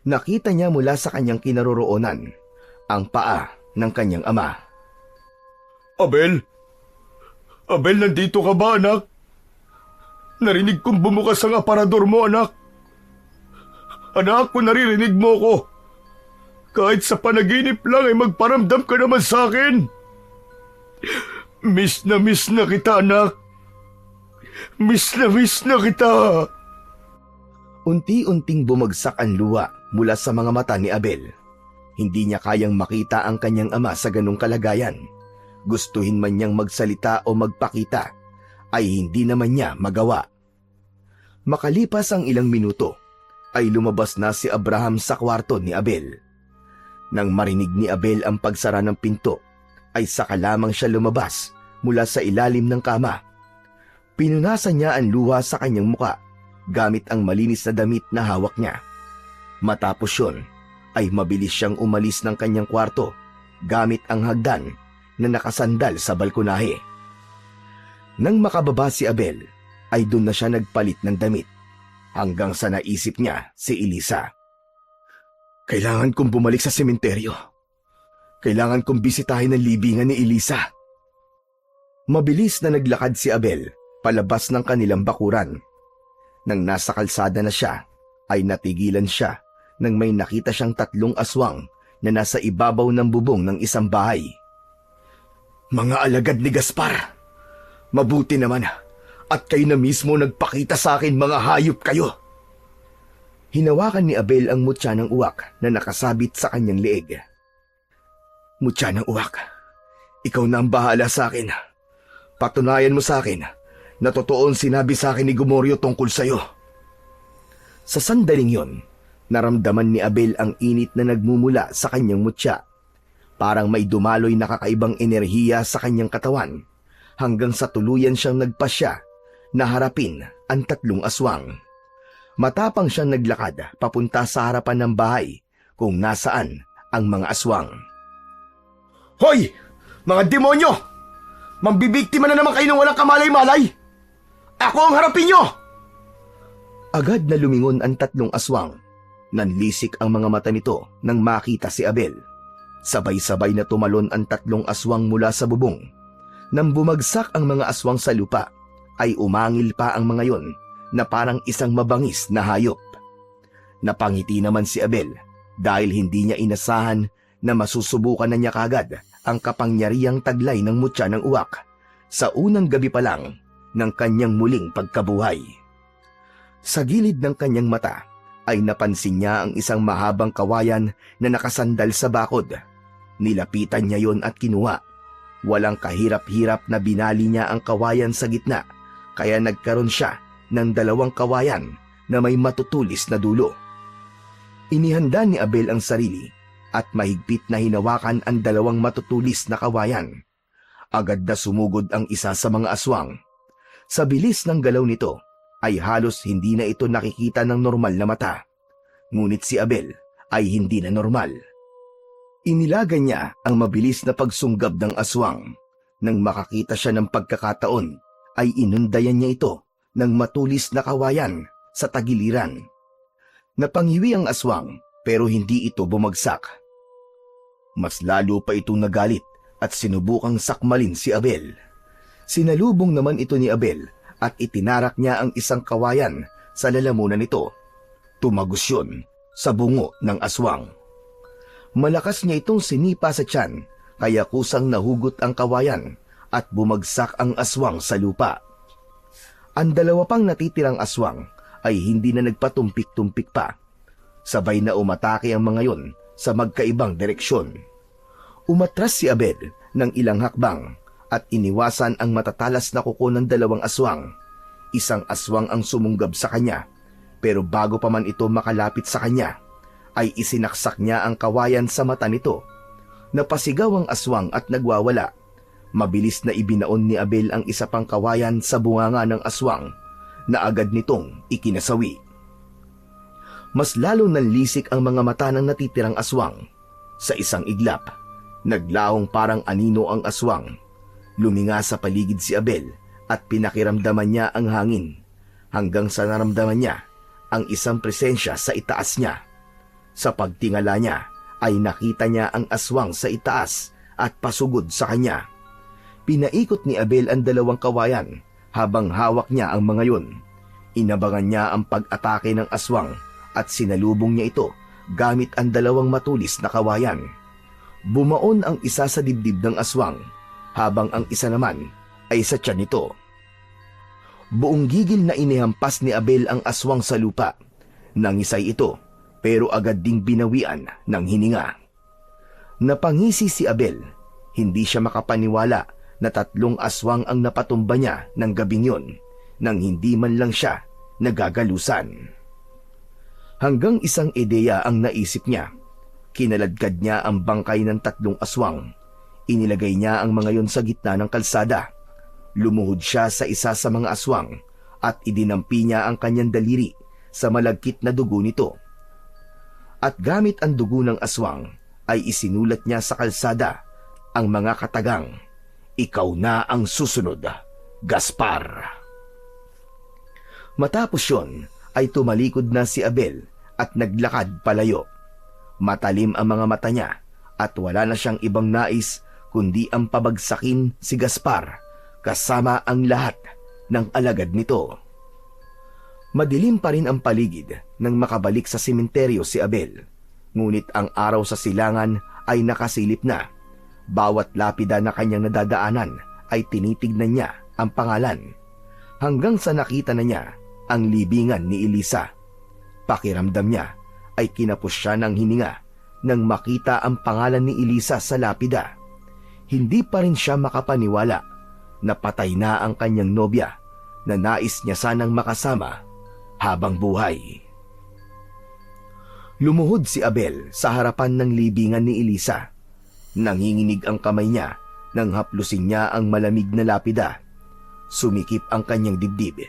Nakita niya mula sa kanyang kinaroroonan ang paa ng kanyang ama. Abel? Abel, nandito ka ba, anak? Narinig kong bumukas ang aparador mo, anak. Anak, kung naririnig mo ko, kahit sa panaginip lang ay magparamdam ka naman sa akin. Miss na kita, anak. Miss na kita. Unti-unting bumagsak ang luha mula sa mga mata ni Abel. Hindi niya kayang makita ang kanyang ama sa ganong kalagayan. Gustuhin man niyang magsalita o magpakita, ay hindi naman niya magawa. Makalipas ang ilang minuto, ay lumabas na si Abraham sa kwarto ni Abel. Nang marinig ni Abel ang pagsara ng pinto, ay saka lamang siya lumabas mula sa ilalim ng kama. Pinunasan niya ang luha sa kanyang muka gamit ang malinis na damit na hawak niya. Matapos yun, ay mabilis siyang umalis ng kanyang kwarto gamit ang hagdan na nakasandal sa balkonahe. Nang makababa si Abel, ay doon na siya nagpalit ng damit hanggang sa naisip niya si Elisa. Kailangan kong bumalik sa sementeryo. Kailangan kong bisitahin ang libingan ni Elisa. Mabilis na naglakad si Abel palabas ng kanilang bakuran. Nang nasa kalsada na siya, ay natigilan siya nang may nakita siyang 3 aswang na nasa ibabaw ng bubong ng isang bahay. Mga alagad ni Gaspar, mabuti naman at kayo na mismo nagpakita sa akin, mga hayop kayo. Hinawakan ni Abel ang mutya ng uwak na nakasabit sa kanyang leeg. Mutya ng uwak, ikaw na ang bahala sa akin. Patunayan mo sa akin na totoong sinabi sa akin ni Gomoryo tungkol sa'yo. Sa sandaling yon, naramdaman ni Abel ang init na nagmumula sa kanyang mutya. Parang may dumaloy na kakaibang enerhiya sa kanyang katawan hanggang sa tuluyan siyang nagpasya na harapin ang 3 aswang. Matapang siyang naglakad papunta sa harapan ng bahay kung nasaan ang mga aswang. Hoy! Mga demonyo! Mambibiktima na naman kayo ng walang kamalay-malay! Ako ang harapin nyo! Agad na lumingon ang 3 aswang. Nanlisik ang mga mata nito nang makita si Abel. Sabay-sabay na tumalon ang 3 aswang mula sa bubong. Nang bumagsak ang mga aswang sa lupa, ay umangil pa ang mga yon na parang isang mabangis na hayop. Napangiti naman si Abel dahil hindi niya inasahan na masusubukan na niya kagad ang kapangyarihang taglay ng mutya ng uwak sa unang gabi pa lang ng kanyang muling pagkabuhay. Sa gilid ng kanyang mata ay napansin niya ang isang mahabang kawayan na nakasandal sa bakod. Nilapitan niya yon at kinuha. Walang kahirap-hirap na binali niya ang kawayan sa gitna, kaya nagkaroon siya ng 2 kawayan na may matutulis na dulo. Inihanda ni Abel ang sarili at mahigpit na hinawakan ang 2 matutulis na kawayan. Agad na sumugod ang isa sa mga aswang. Sa bilis ng galaw nito ay halos hindi na ito nakikita ng normal na mata. Ngunit si Abel ay hindi na normal. Inilaga niya ang mabilis na pagsunggab ng aswang. Nang makakita siya ng pagkakataon, ay inundayan niya ito ng matulis na kawayan sa tagiliran. Napanghiwi ang aswang pero hindi ito bumagsak. Mas lalo pa itong nagalit at sinubukang sakmalin si Abel. Sinalubong naman ito ni Abel at itinarak niya ang isang kawayan sa lalamunan nito. Tumagos yun sa bungo ng aswang. Malakas niya itong sinipa sa tiyan, kaya kusang nahugot ang kawayan at bumagsak ang aswang sa lupa. Ang 2 pang natitirang aswang ay hindi na nagpatumpik-tumpik pa. Sabay na umatake ang mga yon sa magkaibang direksyon. Umatras si Abel ng ilang hakbang at iniwasan ang matatalas na kuko ng 2 aswang. Isang aswang ang sumunggab sa kanya, pero bago pa man ito makalapit sa kanya, ay isinaksak niya ang kawayan sa mata nito. Napasigaw ang aswang at nagwawala. Mabilis na ibinaon ni Abel ang isa pang kawayan sa bunganga ng aswang na agad nitong ikinasawi. Mas lalo nanlisik ang mga mata ng natitirang aswang. Sa isang iglap, naglahong parang anino ang aswang. Luminga sa paligid si Abel at pinakiramdaman niya ang hangin hanggang sa naramdaman niya ang isang presensya sa itaas niya. Sa pagtingala niya ay nakita niya ang aswang sa itaas at pasugod sa kanya. Pinaikot ni Abel ang 2 kawayan habang hawak niya ang mga yun. Inabangan niya ang pag-atake ng aswang at sinalubong niya ito gamit ang 2 matulis na kawayan. Bumaon ang isa sa dibdib ng aswang habang ang isa naman ay sa tiyan nito. Buong gigil na inihampas ni Abel ang aswang sa lupa. Nangisay ito pero agad ding binawian ng hininga. Napangisi si Abel. Hindi siya makapaniwala na 3 aswang ang napatumba niya ng gabing yon nang hindi man lang siya nagagalusan. Hanggang isang ideya ang naisip niya. Kinaladkad niya ang bangkay ng 3 aswang. Inilagay niya ang mga yon sa gitna ng kalsada. Lumuhod siya sa isa sa mga aswang at idinampi niya ang kanyang daliri sa malagkit na dugo nito. At gamit ang dugo ng aswang ay isinulat niya sa kalsada ang mga katagang, "Ikaw na ang susunod, Gaspar." Matapos yon ay tumalikod na si Abel at naglakad palayo. Matalim ang mga mata niya at wala na siyang ibang nais kundi ang pabagsakin si Gaspar kasama ang lahat ng alagad nito. Madilim pa rin ang paligid nang makabalik sa sementeryo si Abel. Ngunit ang araw sa silangan ay nakasilip na. Bawat lapida na kanyang nadadaanan ay tinitignan niya ang pangalan. Hanggang sa nakita na niya ang libingan ni Elisa. Pakiramdam niya ay kinapos siya ng hininga nang makita ang pangalan ni Elisa sa lapida. Hindi pa rin siya makapaniwala na patay na ang kanyang nobya na nais niya sanang makasama habang buhay. Lumuhod si Abel sa harapan ng libingan ni Elisa. Nanginginig ang kamay niya nang haplusin niya ang malamig na lapida. Sumikip ang kanyang dibdib.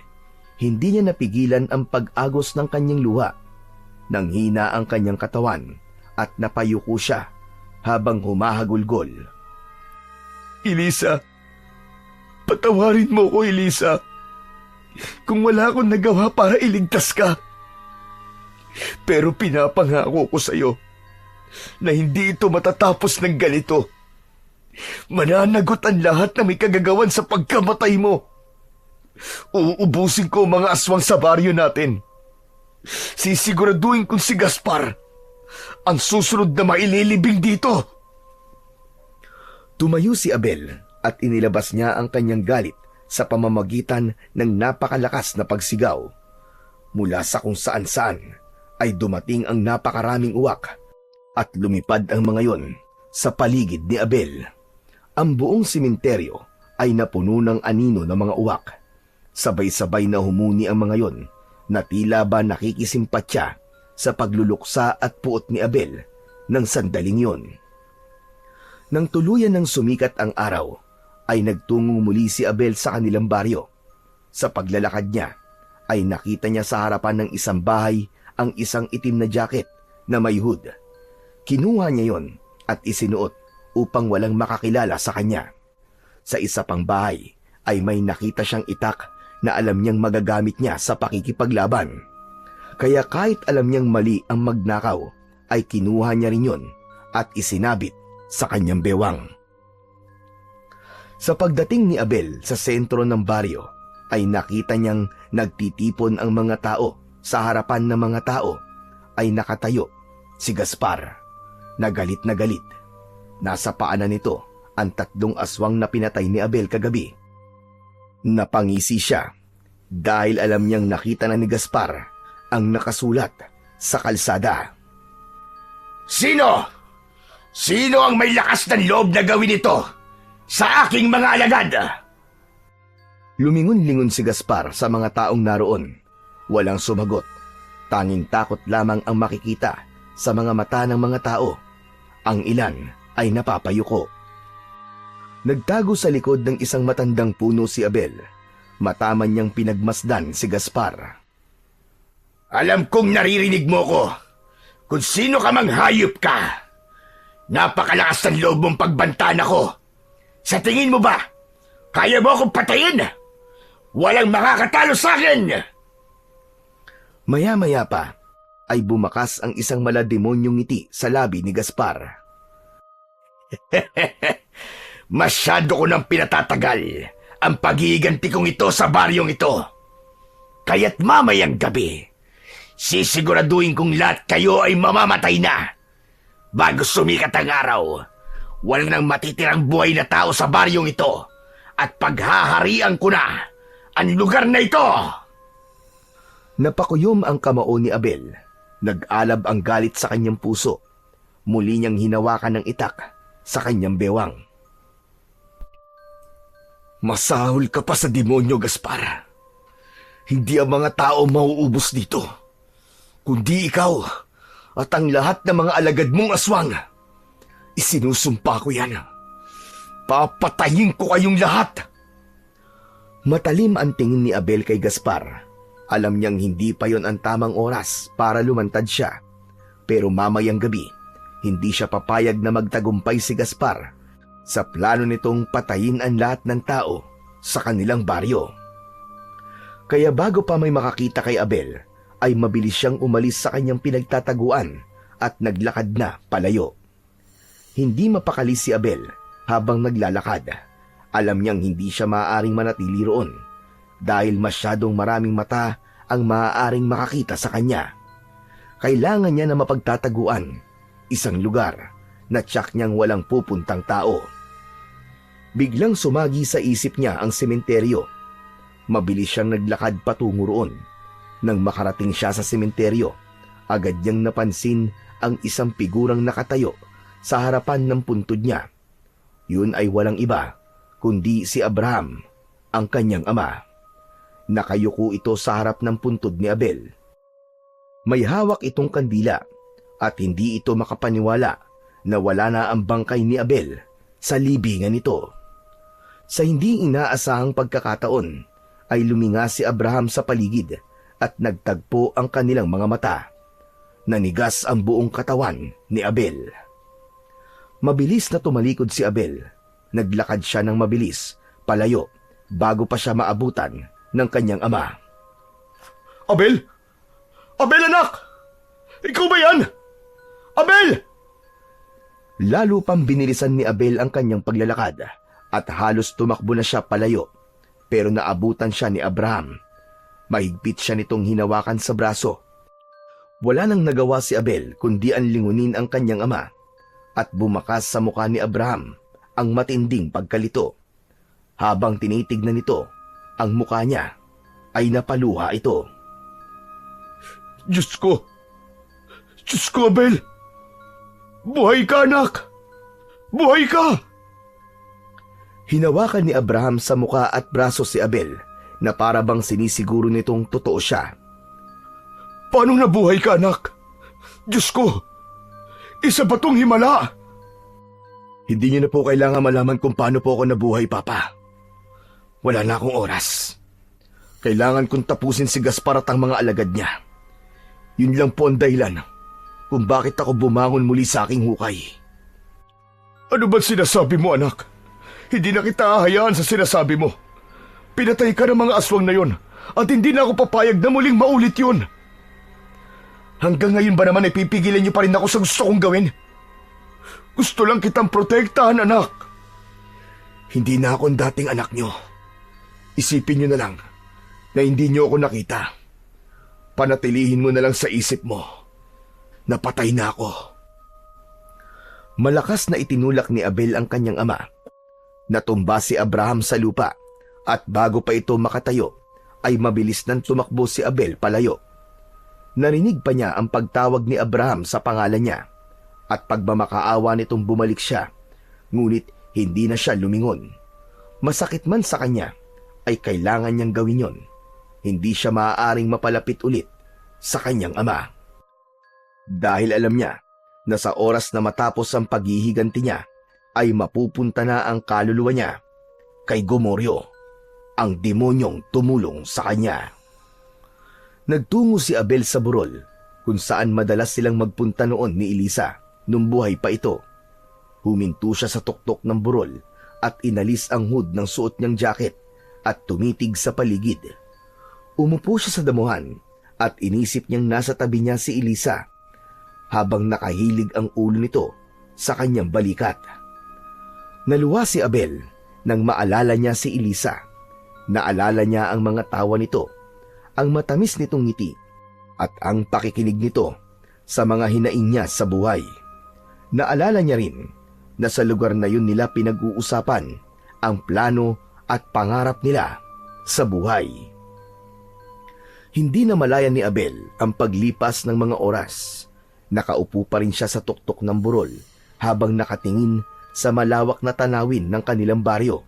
Hindi niya napigilan ang pag-agos ng kanyang luha. Nanghina ang kanyang katawan at napayuko siya habang humahagulgol. Elisa, patawarin mo ko, Elisa. Kung wala akong nagawa para iligtas ka. Pero pinapangako ko sa iyo na hindi ito matatapos ng ganito. Mananagot ang lahat na may kagagawan sa pagkamatay mo. Uubusin ko ang mga aswang sa baryo natin. Sisiguraduhin kong si Gaspar ang susunod na maililibing dito. Tumayo si Abel at inilabas niya ang kanyang galit sa pamamagitan ng napakalakas na pagsigaw. Mula sa kung saan-saan ay dumating ang napakaraming uwak at lumipad ang mga yon sa paligid ni Abel. Ang buong simenteryo ay napuno ng anino ng mga uwak. Sabay-sabay na humuni ang mga yon na tila ba nakikisimpatya sa pagluluksa at puot ni Abel ng sandaling yon. Nang tuluyan ng sumikat ang araw, ay nagtungo muli si Abel sa kanilang baryo. Sa paglalakad niya, ay nakita niya sa harapan ng isang bahay ang isang itim na jacket na may hood. Kinuha niya yon at isinuot upang walang makakilala sa kanya. Sa isa pang bahay ay may nakita siyang itak na alam niyang magagamit niya sa pakikipaglaban. Kaya kahit alam niyang mali ang magnakaw, ay kinuha niya rin yon at isinabit sa kanyang bewang. Sa pagdating ni Abel sa sentro ng baryo, ay nakita niyang nagtitipon ang mga tao. Sa harapan ng mga tao ay nakatayo si Gaspar, na galit na galit. Nasa paanan nito ang 3 aswang na pinatay ni Abel kagabi. Napangisi siya dahil alam niyang nakita na ni Gaspar ang nakasulat sa kalsada. Sino? Sino ang may lakas ng loob na gawin ito sa aking mga alagad? Lumingon-lingon si Gaspar sa mga taong naroon. Walang sumagot. Tanging takot lamang ang makikita sa mga mata ng mga tao. Ang ilan ay napapayuko. Nagtago sa likod ng isang matandang puno si Abel. Mataman niyang pinagmasdan si Gaspar. Alam kong naririnig mo ko. Kung sino ka mang hayop ka. Napakalakas ng loob mong pagbantaan ako. Sa tingin mo ba, kaya mo akong patayin? Walang makakatalo sa akin! Maya-maya pa ay bumakas ang isang malademonyong ngiti sa labi ni Gaspar. Masyado ko nang pinatatagal ang paghihiganti kong ito sa baryong ito. Kaya't mamayang gabi, sisiguraduhin kong lahat kayo ay mamamatay na. Bago sumikat ang araw, walang nang matitirang buhay na tao sa baryong ito at paghaharian ko na ang lugar na ito. Napakuyom ang kamao ni Abel. Nag-alab ang galit sa kanyang puso. Muli niyang hinawakan ng itak sa kanyang bewang. Masahol ka pa sa demonyo, Gaspar. Hindi ang mga tao mauubos dito, kundi ikaw at ang lahat ng mga alagad mong aswang. Isinusumpa ko yan. Papatayin ko kayong lahat. Matalim ang tingin ni Abel kay Gaspar. Alam niyang hindi pa yon ang tamang oras para lumantad siya. Pero mamayang gabi, hindi siya papayag na magtagumpay si Gaspar sa plano nitong patayin ang lahat ng tao sa kanilang baryo. Kaya bago pa may makakita kay Abel, ay mabilis siyang umalis sa kanyang pinagtataguan at naglakad na palayo. Hindi mapakali si Abel habang naglalakad. Alam niyang hindi siya maaaring manatili roon dahil masyadong maraming mata ang maaaring makakita sa kanya. Kailangan niya na mapagtataguan, isang lugar na tiyak niyang walang pupuntang tao. Biglang sumagi sa isip niya ang sementeryo. Mabilis siyang naglakad patungo roon. Nang makarating siya sa sementeryo, agad niyang napansin ang isang figurang nakatayo sa harapan ng puntod niya. Yun ay walang iba, kundi si Abraham, ang kanyang ama. Nakayuko ito sa harap ng puntod ni Abel. May hawak itong kandila at hindi ito makapaniwala na wala na ang bangkay ni Abel sa libingan nito. Sa hindi inaasahang pagkakataon ay luminga si Abraham sa paligid at nagtagpo ang kanilang mga mata. Nanigas ang buong katawan ni Abel. Mabilis na tumalikod si Abel. Naglakad siya ng mabilis, palayo, bago pa siya maabutan ng kanyang ama. Abel? Abel, anak! Ikaw ba yan? Abel! Lalo pang binilisan ni Abel ang kanyang paglalakad at halos tumakbo na siya palayo, pero naabutan siya ni Abraham. Mahigpit siya nitong hinawakan sa braso. Wala nang nagawa si Abel kundi ang lingunin ang kanyang ama at bumakas sa mukha ni Abraham ang matinding pagkalito. Habang tinitignan nito ang mukha niya, ay napaluha ito. Diyos ko! Diyos ko, Abel! Buhay ka, anak! Buhay ka! Hinawakan ni Abraham sa muka at braso si Abel na para bang sinisiguro nitong totoo siya. Paano nabuhay ka, anak? Diyos ko! Isa ba tong himala? Hindi niyo na po kailangan malaman kung paano po ako nabuhay, Papa. Wala na akong oras. Kailangan kong tapusin si Gaspar at ang mga alagad niya. Yun lang po ang dahilan kung bakit ako bumangon muli sa aking hukay. Ano ba sinasabi mo, anak? Hindi na kita hahayaan sa sinasabi mo. Pinatay ka ng mga aswang na yon at hindi na ako papayag na muling maulit yun. Hanggang ngayon ba naman ay pipigilan niyo pa rin ako sa gusto kong gawin? Gusto lang kitang protektahan, anak. Hindi na ako ang dating anak niyo. Isipin niyo na lang na hindi niyo ako nakita. Panatilihin mo na lang sa isip mo. Napatay na ako. Malakas na itinulak ni Abel ang kanyang ama. Natumba si Abraham sa lupa at bago pa ito makatayo ay mabilis nang tumakbo si Abel palayo. Narinig pa niya ang pagtawag ni Abraham sa pangalan niya at pagmamakaawa nitong bumalik siya, ngunit hindi na siya lumingon. Masakit man sa kanya, ay kailangan niyang gawin yon. Hindi siya maaaring mapalapit ulit sa kanyang ama. Dahil alam niya na sa oras na matapos ang paghihiganti niya, ay mapupunta na ang kaluluwa niya kay Gomoryo, ang demonyong tumulong sa kanya. Nagtungo si Abel sa burol, kung saan madalas silang magpunta noon ni Elisa nung buhay pa ito. Huminto siya sa tuktok ng burol at inalis ang hood ng suot niyang jacket at tumitig sa paligid. Umupo siya sa damuhan at inisip niyang nasa tabi niya si Elisa habang nakahilig ang ulo nito sa kanyang balikat. Naluwa si Abel nang maalala niya si Elisa. Naalala niya ang mga tawa nito, ang matamis nitong ngiti at ang pakikinig nito sa mga hinaing niya sa buhay. Naalala niya rin na sa lugar na yun nila pinag-uusapan ang plano at pangarap nila sa buhay. Hindi na malaya ni Abel ang paglipas ng mga oras. Nakaupo pa rin siya sa tuktok ng burol habang nakatingin sa malawak na tanawin ng kanilang baryo.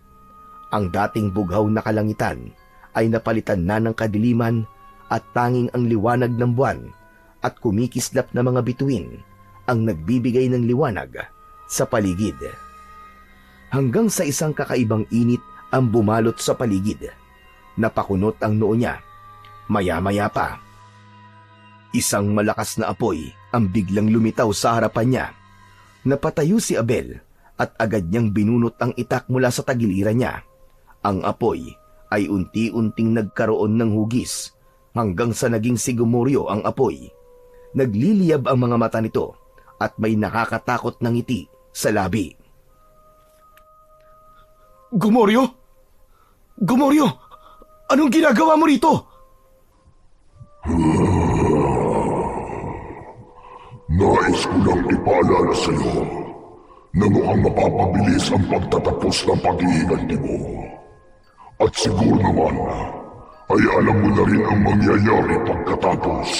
Ang dating bughaw na kalangitan ay napalitan na ng kadiliman at tanging ang liwanag ng buwan at kumikislap na mga bituin ang nagbibigay ng liwanag sa paligid. Hanggang sa isang kakaibang init ang bumalot sa paligid. Napakunot ang noo niya. Maya-maya pa, isang malakas na apoy ang biglang lumitaw sa harapan niya. Napatayo si Abel at agad niyang binunot ang itak mula sa tagiliran niya. Ang apoy ay unti-unting nagkaroon ng hugis hanggang sa naging si Gomoryo ang apoy. Nagliliyab ang mga mata nito at may nakakatakot na ngiti sa labi. Gomoryo? Gomoryo! Anong ginagawa mo rito? Nais ko lang ipaalala sa iyo na mukhang mapapabilis ang pagtatapos ng paghihiganti mo. At siguro naman ay alam mo na rin ang mangyayari pagkatapos.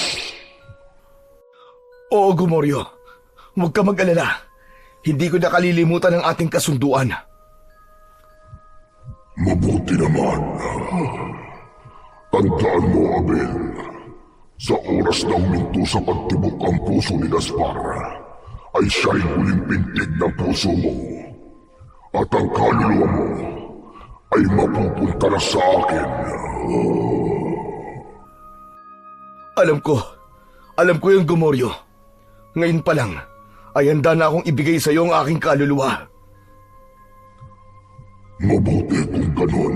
Oo, Gomoryo. Huwag ka mag-alala. Hindi ko nakalilimutan ang ating kasunduan. Mabuti naman. Tandaan mo, Abel, sa oras na huminto sa pagtibok ang puso ni Gaspar, ay siya'y huling pintig ng puso mo. At ang kaluluwa mo ay mapupunta na sa akin. Alam ko yung Gomoryo. Ngayon pa lang, ay handa na akong ibigay sa iyo ang aking kaluluwa. Mabuti kung ganun.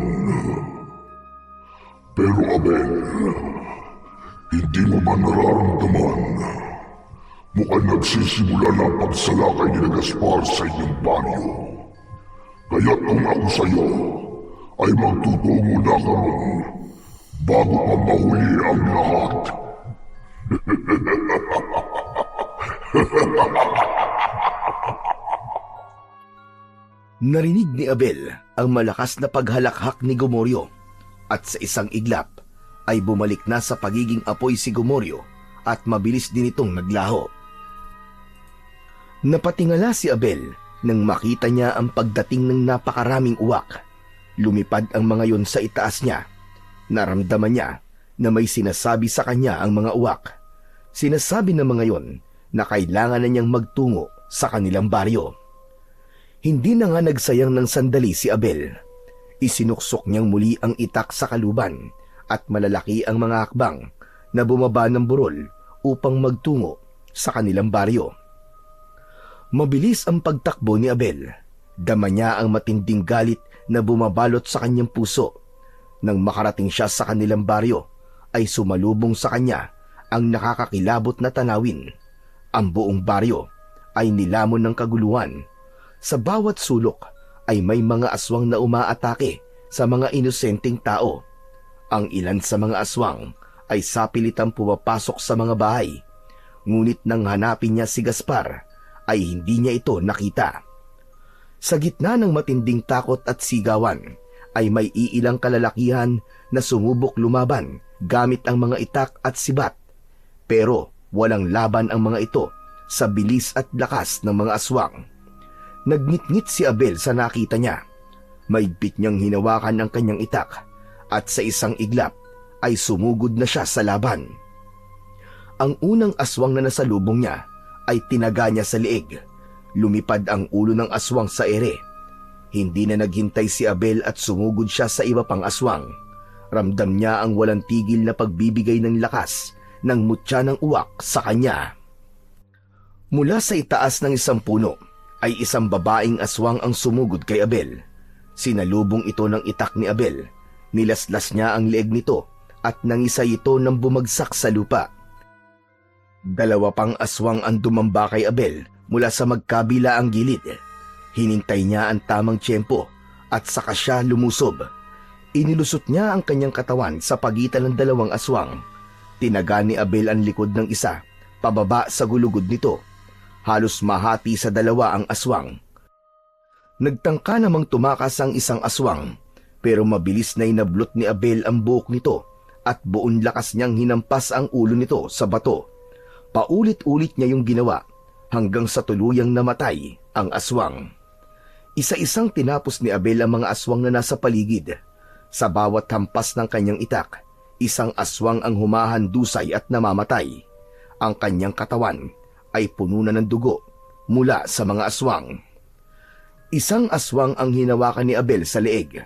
Pero Abel, hindi mo ba nararamdaman? Mukhang nagsisimula na ang pagsalakay ni Gaspar sa inyong baryo. Kaya kung ako sa iyo, ay magtutungo na ka ron bago pa mahuli ang lahat. Narinig ni Abel ang malakas na paghalakhak ni Gomoryo at sa isang iglap ay bumalik na sa pagiging apoy si Gomoryo at mabilis din itong naglaho. Napatingala si Abel Nang makita niya ang pagdating ng napakaraming uwak, lumipad ang mga yon sa itaas niya. Naramdaman niya na may sinasabi sa kanya ang mga uwak. Sinasabi ng mga yon na kailangan na niyang magtungo sa kanilang baryo. Hindi na nga nagsayang ng sandali si Abel. Isinuksok niyang muli ang itak sa kaluban at malalaki ang mga hakbang na bumaba ng burol upang magtungo sa kanilang baryo. Mabilis ang pagtakbo ni Abel. Dama niya ang matinding galit na bumabalot sa kanyang puso. Nang makarating siya sa kanilang baryo, ay sumalubong sa kanya ang nakakakilabot na tanawin. Ang buong baryo ay nilamon ng kaguluhan. Sa bawat sulok ay may mga aswang na umaatake sa mga inosenteng tao. Ang ilan sa mga aswang ay sapilitang pumapasok sa mga bahay. Ngunit nang hanapin niya si Gaspar, ay hindi niya ito nakita. Sa gitna ng matinding takot at sigawan, ay may iilang kalalakihan na sumubok lumaban gamit ang mga itak at sibat. Pero walang laban ang mga ito sa bilis at lakas ng mga aswang. Nagngit-ngit si Abel sa nakita niya. Maigpit niyang hinawakan ang kanyang itak at sa isang iglap ay sumugod na siya sa laban. Ang unang aswang na nasalubong niya ay tinaga niya sa liig. Lumipad ang ulo ng aswang sa ere. Hindi na naghintay si Abel at sumugod siya sa iba pang aswang. Ramdam niya ang walang tigil na pagbibigay ng lakas ng mutya ng uwak sa kanya. Mula sa itaas ng isang puno ay isang babaeng aswang ang sumugod kay Abel. Sinalubong ito ng itak ni Abel. Nilaslas niya ang leeg nito at nangisay ito nang bumagsak sa lupa. Dalawa pang aswang ang dumamba kay Abel mula sa magkabila ang gilid. Hinintay niya ang tamang tiyempo at saka siya lumusob. Inilusot niya ang kanyang katawan sa pagitan ng dalawang aswang. Tinaga ni Abel ang likod ng isa, pababa sa gulugod nito. Halos mahati sa dalawa ang aswang. Nagtangka namang tumakas ang isang aswang, pero mabilis na inablot ni Abel ang buhok nito at buong lakas niyang hinampas ang ulo nito sa bato. Paulit-ulit niya yung ginawa hanggang sa tuluyang namatay ang aswang. Isa-isang tinapos ni Abel ang mga aswang na nasa paligid. Sa bawat hampas ng kanyang itak, isang aswang ang humahandusay at namamatay. Ang kanyang katawan ay puno na ng dugo mula sa mga aswang. Isang aswang ang hinawakan ni Abel sa leeg.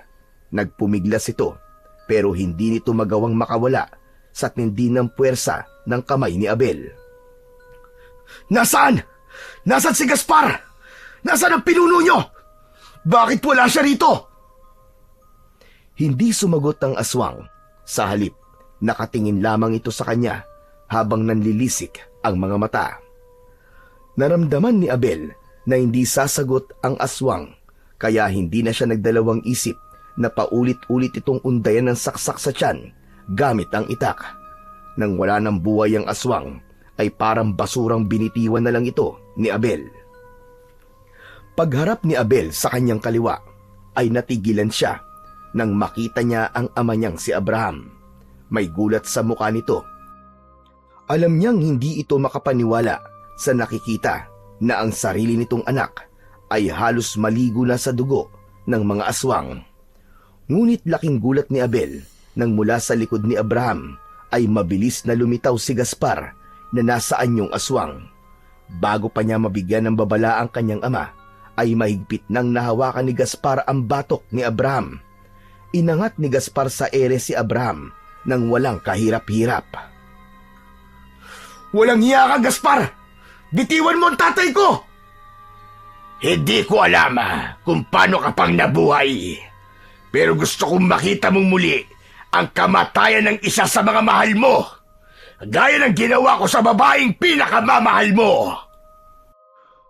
Nagpumiglas ito, pero hindi nito magawang makawala sa tindi ng puwersa ng kamay ni Abel. Nasaan? Nasaan si Gaspar? Nasaan ang pinuno niyo? Bakit wala siya rito? Hindi sumagot ang aswang. Sa halip, nakatingin lamang ito sa kanya habang nanlilisik ang mga mata. Naramdaman ni Abel na hindi sasagot ang aswang, kaya hindi na siya nagdalawang isip na paulit-ulit itong undayan ng saksak sa tiyan gamit ang itak. Nang wala ng buhay ang aswang, ay parang basurang binitiwan na lang ito ni Abel. Pagharap ni Abel sa kanyang kaliwa, ay natigilan siya nang makita niya ang ama niyang si Abraham. May gulat sa mukha nito. Alam niyang hindi ito makapaniwala sa nakikita na ang sarili nitong anak ay halos maligo na sa dugo ng mga aswang. Ngunit laking gulat ni Abel nang mula sa likod ni Abraham ay mabilis na lumitaw si Gaspar na nasa anyong aswang. Bago pa niya mabigyan ng babala ang kanyang ama, ay mahigpit nang nahawakan ni Gaspar ang batok ni Abraham. Inangat ni Gaspar sa ere si Abraham nang walang kahirap-hirap. Walang hiya ka, Gaspar! Bitiwan mo ang tatay ko! Hindi ko alam kung paano ka pang nabuhay. Pero gusto kong makita mong muli ang kamatayan ng isa sa mga mahal mo. Gaya ng ginawa ko sa babaeng pinakamamahal mo.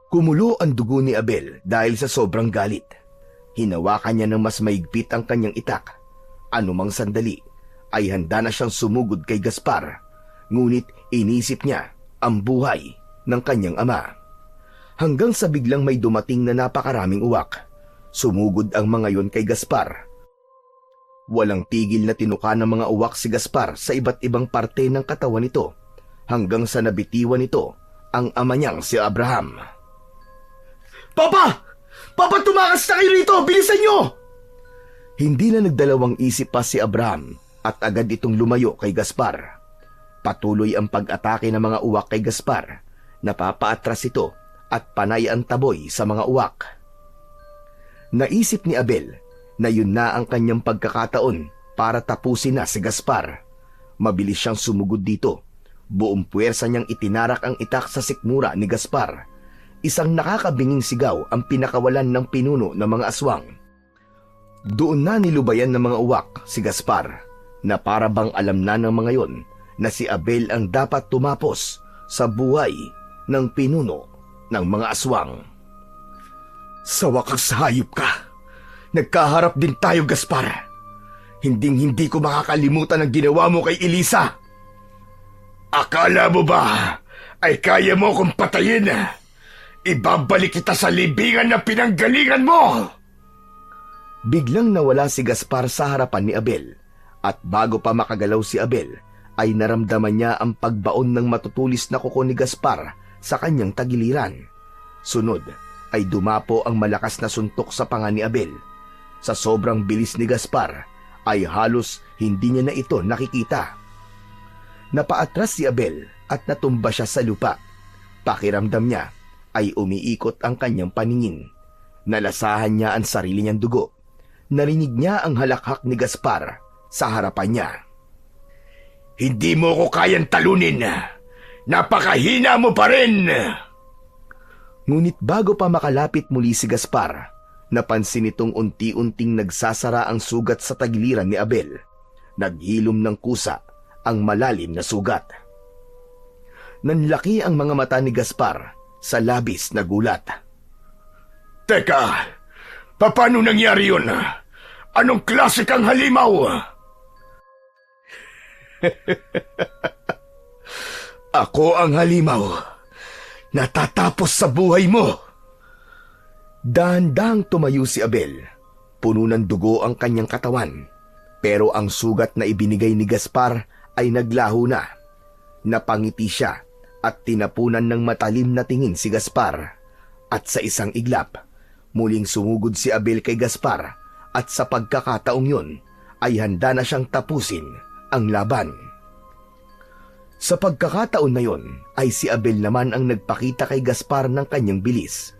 Kumulo ang dugo ni Abel dahil sa sobrang galit. Hinawakan niya ng mas maigpit ang kanyang itak. Anumang sandali ay handa na siyang sumugod kay Gaspar. Ngunit inisip niya ang buhay ng kanyang ama. Hanggang sa biglang may dumating na napakaraming uwak. Sumugod ang mga yon kay Gaspar. Walang tigil na tinuka ng mga uwak si Gaspar sa iba't ibang parte ng katawan nito hanggang sa nabitiwan nito ang ama niyang si Abraham. Papa! Papatumakas na kayo rito! Bilisan nyo! Hindi na nagdalawang isip pa si Abraham at agad itong lumayo kay Gaspar. Patuloy ang pag-atake ng mga uwak kay Gaspar. Napapaatras ito at panay ang taboy sa mga uwak. Naisip ni Abel na yun na ang kanyang pagkakataon para tapusin na si Gaspar. Mabilis siyang sumugod dito. Buong puwersa niyang itinarak ang itak sa sikmura ni Gaspar. Isang nakakabinging sigaw ang pinakawalan ng pinuno ng mga aswang. Doon na nilubayan ng mga uwak si Gaspar na para bang alam na ng mga yon na si Abel ang dapat tumapos sa buhay ng pinuno ng mga aswang. Sa wakas hayop ka. Nagkaharap din tayo, Gaspar. Hinding-hindi ko makakalimutan ang ginawa mo kay Elisa. Akala mo ba ay kaya mo kong patayin? Ibabalik kita sa libingan na pinanggalingan mo! Biglang nawala si Gaspar sa harapan ni Abel at bago pa makagalaw si Abel ay naramdaman niya ang pagbaon ng matutulis na kuko ni Gaspar sa kanyang tagiliran. Sunod ay dumapo ang malakas na suntok sa panga ni Abel. Sa sobrang bilis ni Gaspar ay halos hindi niya na ito nakikita. Napaatras si Abel at natumba siya sa lupa. Pakiramdam niya ay umiikot ang kanyang paningin. Nalasahan niya ang sarili niyang dugo. Narinig niya ang halakhak ni Gaspar sa harapan niya. Hindi mo ko kayang talunin. Napakahina mo pa rin. Ngunit bago pa makalapit muli si Gaspar, napansin itong unti-unting nagsasara ang sugat sa tagiliran ni Abel. Naghilom ng kusa ang malalim na sugat. Nanlaki ang mga mata ni Gaspar sa labis na gulat. Teka, paano nangyari yun? Anong klase kang halimaw? Ako ang halimaw. Natatapos sa buhay mo. Dahan-dahang tumayo si Abel. Puno ng dugo ang kanyang katawan. Pero ang sugat na ibinigay ni Gaspar ay naglaho na. Napangiti siya at tinapunan ng matalim na tingin si Gaspar. At sa isang iglap, muling sumugod si Abel kay Gaspar at sa pagkakataong yun ay handa na siyang tapusin ang laban. Sa pagkakataon na yon ay si Abel naman ang nagpakita kay Gaspar ng kanyang bilis.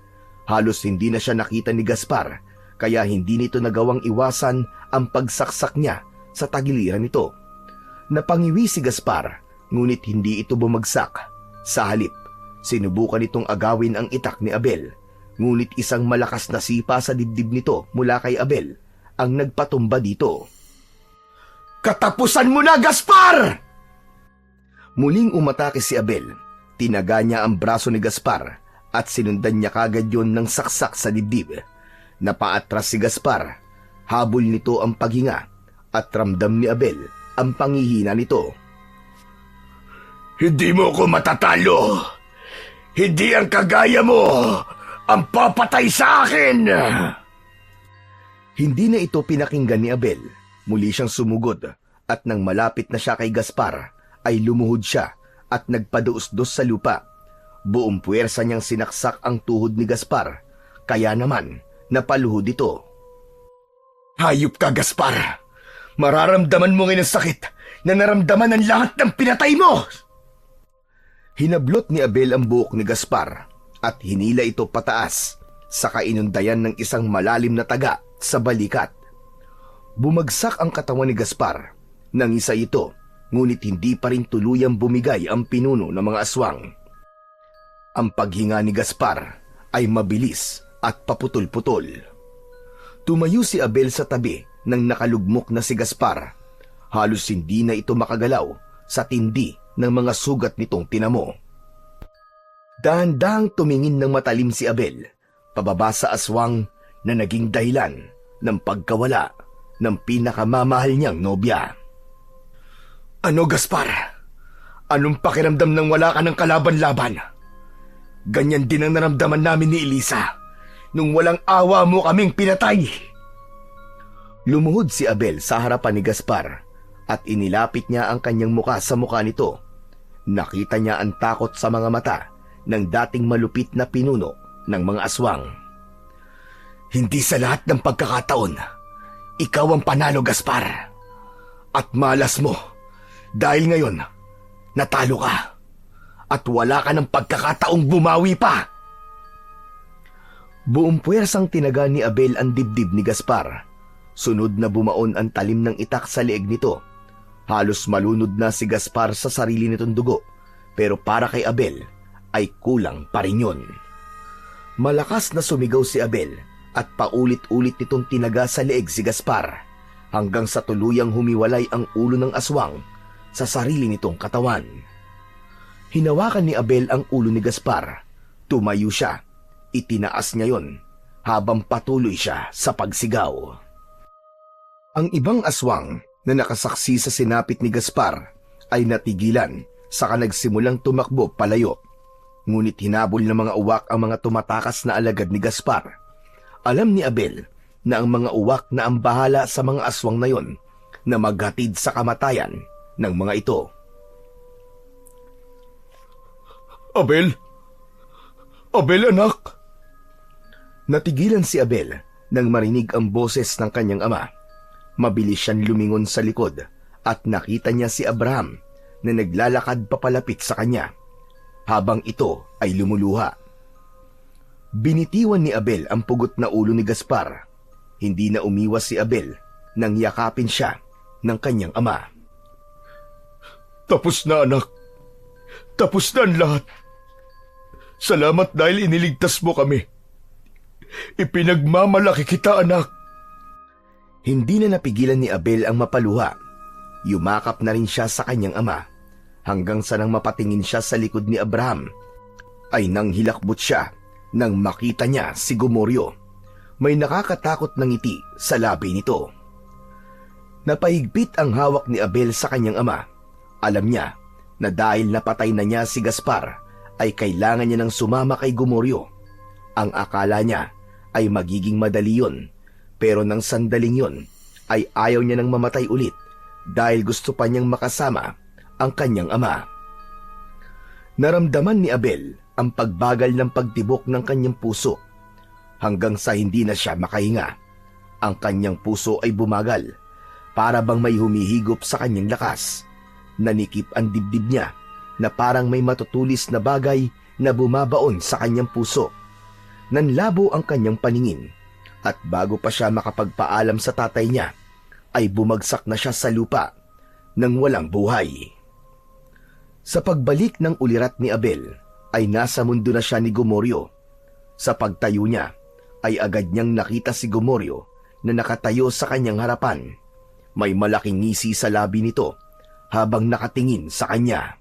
Halos hindi na siya nakita ni Gaspar kaya hindi nito nagawang iwasan ang pagsaksak niya sa tagiliran nito. Napangiwi si Gaspar ngunit hindi ito bumagsak. Sa halip, sinubukan nitong agawin ang itak ni Abel ngunit isang malakas na sipa sa dibdib nito mula kay Abel ang nagpatumba dito. Katapusan mo na, Gaspar! Muling umatake si Abel. Tinaga niya ang braso ni Gaspar at sinundan niya kagad yun ng saksak sa dibdib. Napaatras si Gaspar. Habol nito ang paghinga at ramdam ni Abel ang pangihina nito. Hindi mo ko matatalo. Hindi ang kagaya mo ang papatay sa akin. Hindi na ito pinakinggan ni Abel. Muli siyang sumugod at nang malapit na siya kay Gaspar ay lumuhod siya at nagpaduos-dos sa lupa. Buong puwersa niyang sinaksak ang tuhod ni Gaspar, kaya naman napaluhod ito. Hayop ka, Gaspar! Mararamdaman mo ngayon ang sakit na naramdaman ng lahat ng pinatay mo! Hinablot ni Abel ang buhok ni Gaspar at hinila ito pataas sa kainundayan ng isang malalim na taga sa balikat. Bumagsak ang katawan ni Gaspar. Nangisa ito, ngunit hindi pa rin tuluyang bumigay ang pinuno ng mga aswang. Ang paghinga ni Gaspar ay mabilis at paputol-putol. Tumayo si Abel sa tabi ng nakalugmok na si Gaspar. Halos hindi na ito makagalaw sa tindi ng mga sugat nitong tinamo. Dahan-dahang tumingin ng matalim si Abel, pababa sa aswang na naging dahilan ng pagkawala ng pinakamamahal niyang nobya. Ano, Gaspar? Anong pakiramdam nang wala ka ng kalaban-laban? Ganyan din ang naramdaman namin ni Elisa nung walang awa mo kaming pinatay. Lumuhod si Abel sa harapan ni Gaspar at inilapit niya ang kanyang muka sa muka nito. Nakita niya ang takot sa mga mata ng dating malupit na pinuno ng mga aswang. Hindi sa lahat ng pagkakataon, ikaw ang panalo, Gaspar. At malas mo, dahil ngayon, natalo ka. At wala ka ng pagkakataong bumawi pa. Buong puwersang tinaga ni Abel ang dibdib ni Gaspar. Sunod na bumaon ang talim ng itak sa leeg nito. Halos malunod na si Gaspar sa sarili nitong dugo, pero para kay Abel ay kulang pa rin yun. Malakas na sumigaw si Abel at paulit-ulit nitong tinaga sa leeg si Gaspar hanggang sa tuluyang humiwalay ang ulo ng aswang sa sarili nitong katawan. Hinawakan ni Abel ang ulo ni Gaspar. Tumayo siya. Itinaas niya yon habang patuloy siya sa pagsigaw. Ang ibang aswang na nakasaksi sa sinapit ni Gaspar ay natigilan saka nagsimulang tumakbo palayo. Ngunit hinabol ng mga uwak ang mga tumatakas na alagad ni Gaspar. Alam ni Abel na ang mga uwak na ang bahala sa mga aswang na yon na maghatid sa kamatayan ng mga ito. Abel? Abel, anak? Natigilan si Abel nang marinig ang boses ng kanyang ama. Mabilis siyang lumingon sa likod at nakita niya si Abraham na naglalakad papalapit sa kanya habang ito ay lumuluha. Binitiwan ni Abel ang pugot na ulo ni Gaspar. Hindi na umiwas si Abel nang yakapin siya ng kanyang ama. Tapos na, anak. Tapos na ang lahat. Salamat dahil iniligtas mo kami. Ipinagmamalaki kita, anak. Hindi na napigilan ni Abel ang mapaluha. Yumakap na rin siya sa kanyang ama hanggang sa nang mapatingin siya sa likod ni Abraham ay nang hilakbot siya nang makita niya si Gomoryo. May nakakatakot na ngiti sa labi nito. Napahigpit ang hawak ni Abel sa kanyang ama. Alam niya na dahil napatay na niya si Gaspar ay kailangan niya ng sumama kay Gomoryo. Ang akala niya ay magiging madali yun, pero nang sandaling yun ay ayaw niya nang mamatay ulit dahil gusto pa niyang makasama ang kanyang ama. Naramdaman ni Abel ang pagbagal ng pagtibok ng kanyang puso hanggang sa hindi na siya makahinga. Ang kanyang puso ay bumagal para bang may humihigop sa kanyang lakas. Nanikip ang dibdib niya na parang may matutulis na bagay na bumabaon sa kanyang puso. Nanlabo ang kanyang paningin at bago pa siya makapagpaalam sa tatay niya ay bumagsak na siya sa lupa nang walang buhay. Sa pagbalik ng ulirat ni Abel ay nasa mundo na siya ni Gomoryo. Sa pagtayo niya ay agad niyang nakita si Gomoryo na nakatayo sa kanyang harapan. May malaking ngisi sa labi nito habang nakatingin sa kanya.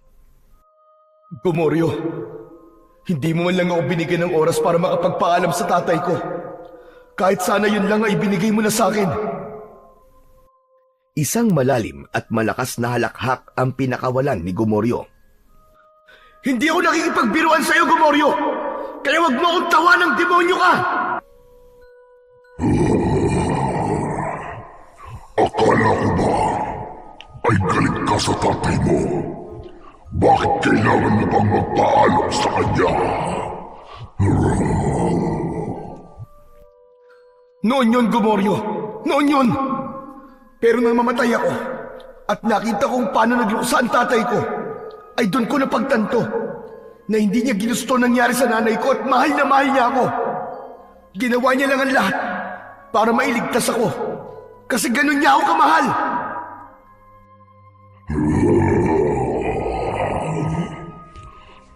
Gomoryo, hindi mo man lang ako binigyan ng oras para makapagpaalam sa tatay ko. Kahit sana yun lang ay binigay mo na sa akin. Isang malalim at malakas na halakhak ang pinakawalan ni Gomoryo. Hindi ako nakikipagbiruan sa iyo, Gomoryo! Kaya wag mo akong tawa ng demonyo ka! Akala ko ba ay galit ka sa tatay mo? Bakit kailangan mo bang magpaalam sa kanya? Noon yun, Gomoryo. Noon yun. Pero nang mamatay ako at nakita kong paano naglusa ang tatay ko, ay doon ko napagtanto na hindi niya ginusto nangyari sa nanay ko at mahal na mahal niya ako. Ginawa niya lang ang lahat para mailigtas ako. Kasi ganun niya ako kamahal.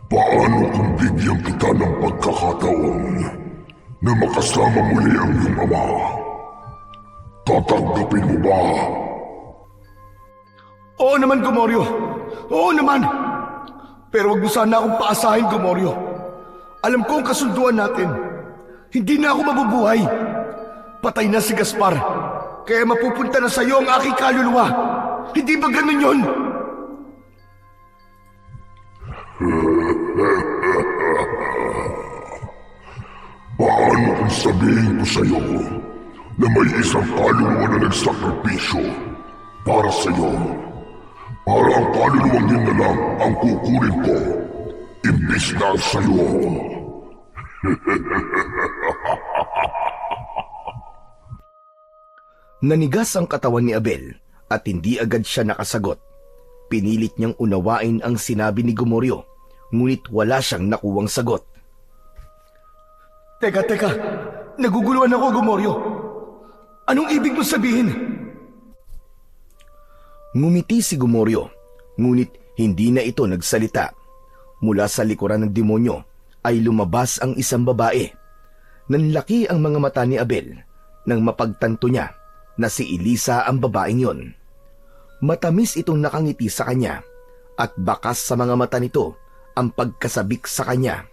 Paano kung bigyan kita ng pagkakataon na makasama muli ang iyong ama? Tatanggapin mo ba? Oo naman, Gomoryo. Oo naman. Pero wag mo sana akong paasahin, Gomoryo. Alam ko ang kasunduan natin. Hindi na ako mabubuhay. Patay na si Gaspar. Kaya mapupunta na sa iyo ang aking kaluluwa. Hindi ba ganun yun? Paano kung sabihin ko sa iyo na may isang kaluluwa na nagsakripisyo para sa iyo? Para ang kaluluwang yun na lang ang kukunin ko, imbis na sa iyo. Nanigas ang katawan ni Abel at hindi agad siya nakasagot. Pinilit niyang unawain ang sinabi ni Gomoryo, ngunit wala siyang nakuwang sagot. Teka, naguguluhan ako, Gomoryo. Anong ibig mo sabihin? Ngumiti si Gomoryo, ngunit hindi na ito nagsalita. Mula sa likuran ng demonyo ay lumabas ang isang babae. Nanlaki ang mga mata ni Abel nang mapagtanto niya na si Elisa ang babaeng yon. Matamis itong nakangiti sa kanya at bakas sa mga mata nito ang pagkasabik sa kanya.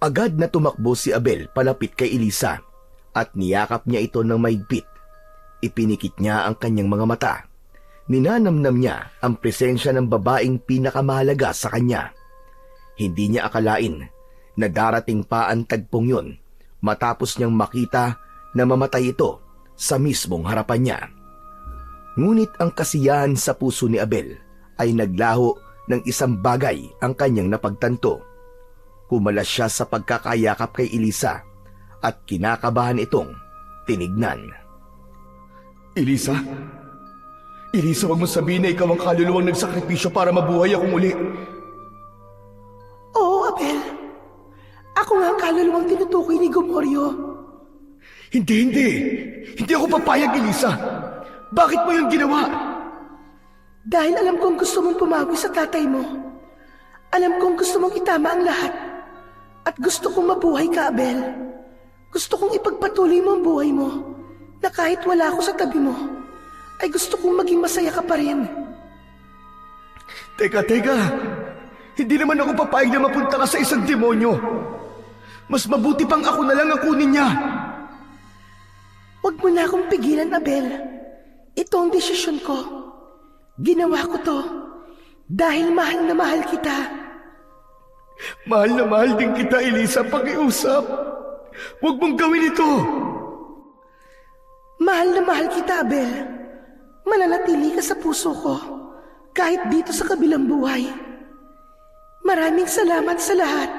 Agad na tumakbo si Abel palapit kay Elisa at niyakap niya ito ng maigpit. Ipinikit niya ang kanyang mga mata. Ninanamnam niya ang presensya ng babaeng pinakamahalaga sa kanya. Hindi niya akalain na darating pa ang tagpong yun matapos niyang makita na mamatay ito sa mismong harapan niya. Ngunit ang kasiyahan sa puso ni Abel ay naglaho ng isang bagay ang kanyang napagtanto. Kumalas siya sa pagkakayakap kay Elisa at kinakabahan itong tinignan. Elisa? Elisa, wag mo sabihin na ikaw ang kaluluwang nagsakripisyo para mabuhay akong uli. Oo, Abel. Ako nga ang kaluluwang tinutukoy ni Gomoryo. Hindi ako papayag, Elisa. Bakit mo yung ginawa? Dahil alam kong gusto mong pumawi sa tatay mo. Alam kong gusto mong itama ang lahat. At gusto kong mabuhay ka, Abel. Gusto kong ipagpatuloy mo ang buhay mo. Na kahit wala ako sa tabi mo, ay gusto kong maging masaya ka pa rin. Teka. Hindi naman ako papayag na mapunta ka sa isang demonyo. Mas mabuti pang ako na lang ang kunin niya. Huwag mo na akong pigilan, Abel. Ito ang desisyon ko. Ginawa ko to dahil mahal na mahal kita. Mahal na mahal din kita, Elisa. Pakiusap. Huwag mong gawin ito. Mahal na mahal kita, Abel. Mananatili ka sa puso ko kahit dito sa kabilang buhay. Maraming salamat sa lahat.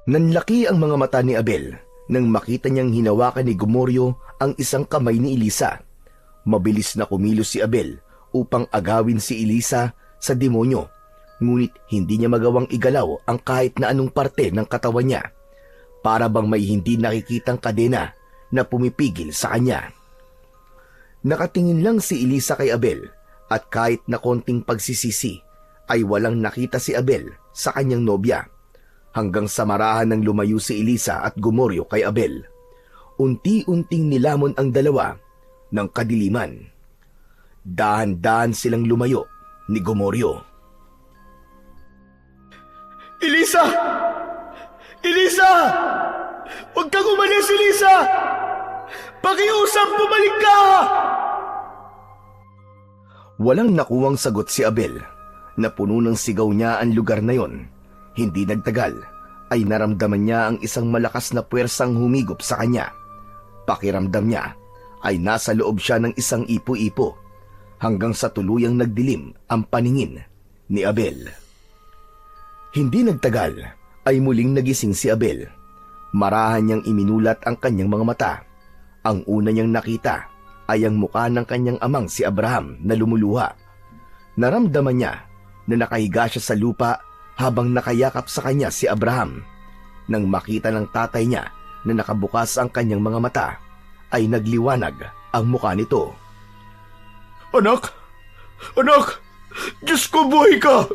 Nanlaki ang mga mata ni Abel nang makita niyang hinawakan ni Gomoryo ang isang kamay ni Elisa. Mabilis na kumilos si Abel upang agawin si Elisa sa demonyo, ngunit hindi niya magawang igalaw ang kahit na anong parte ng katawan niya, para bang may hindi nakikitang kadena na pumipigil sa kanya. Nakatingin lang si Elisa kay Abel at kahit na konting pagsisisi ay walang nakita si Abel sa kanyang nobya, hanggang sa marahan ng lumayo si Elisa at Gomoryo kay Abel. Unti-unting nilamon ang dalawa ng kadiliman. Dahan-dahan silang lumayo ni Gomoryo. Elisa! Huwag kang umalis, Elisa! Pakiusap, bumalik ka! Walang nakuwang sagot si Abel. Napuno ng sigaw niya ang lugar na yon. Hindi nagtagal ay naramdaman niya ang isang malakas na puwersang humigop sa kanya. Pakiramdam niya ay nasa loob siya ng isang ipo-ipo, hanggang sa tuluyang nagdilim ang paningin ni Abel. Hindi nagtagal ay muling nagising si Abel. Marahan niyang iminulat ang kanyang mga mata. Ang una niyang nakita ay ang mukha ng kanyang amang si Abraham na lumuluha. Naramdaman niya na nakahiga siya sa lupa habang nakayakap sa kanya si Abraham. Nang makita ng tatay niya na nakabukas ang kanyang mga mata, ay nagliwanag ang mukha nito. Anak! Diyos ko, buhay ka!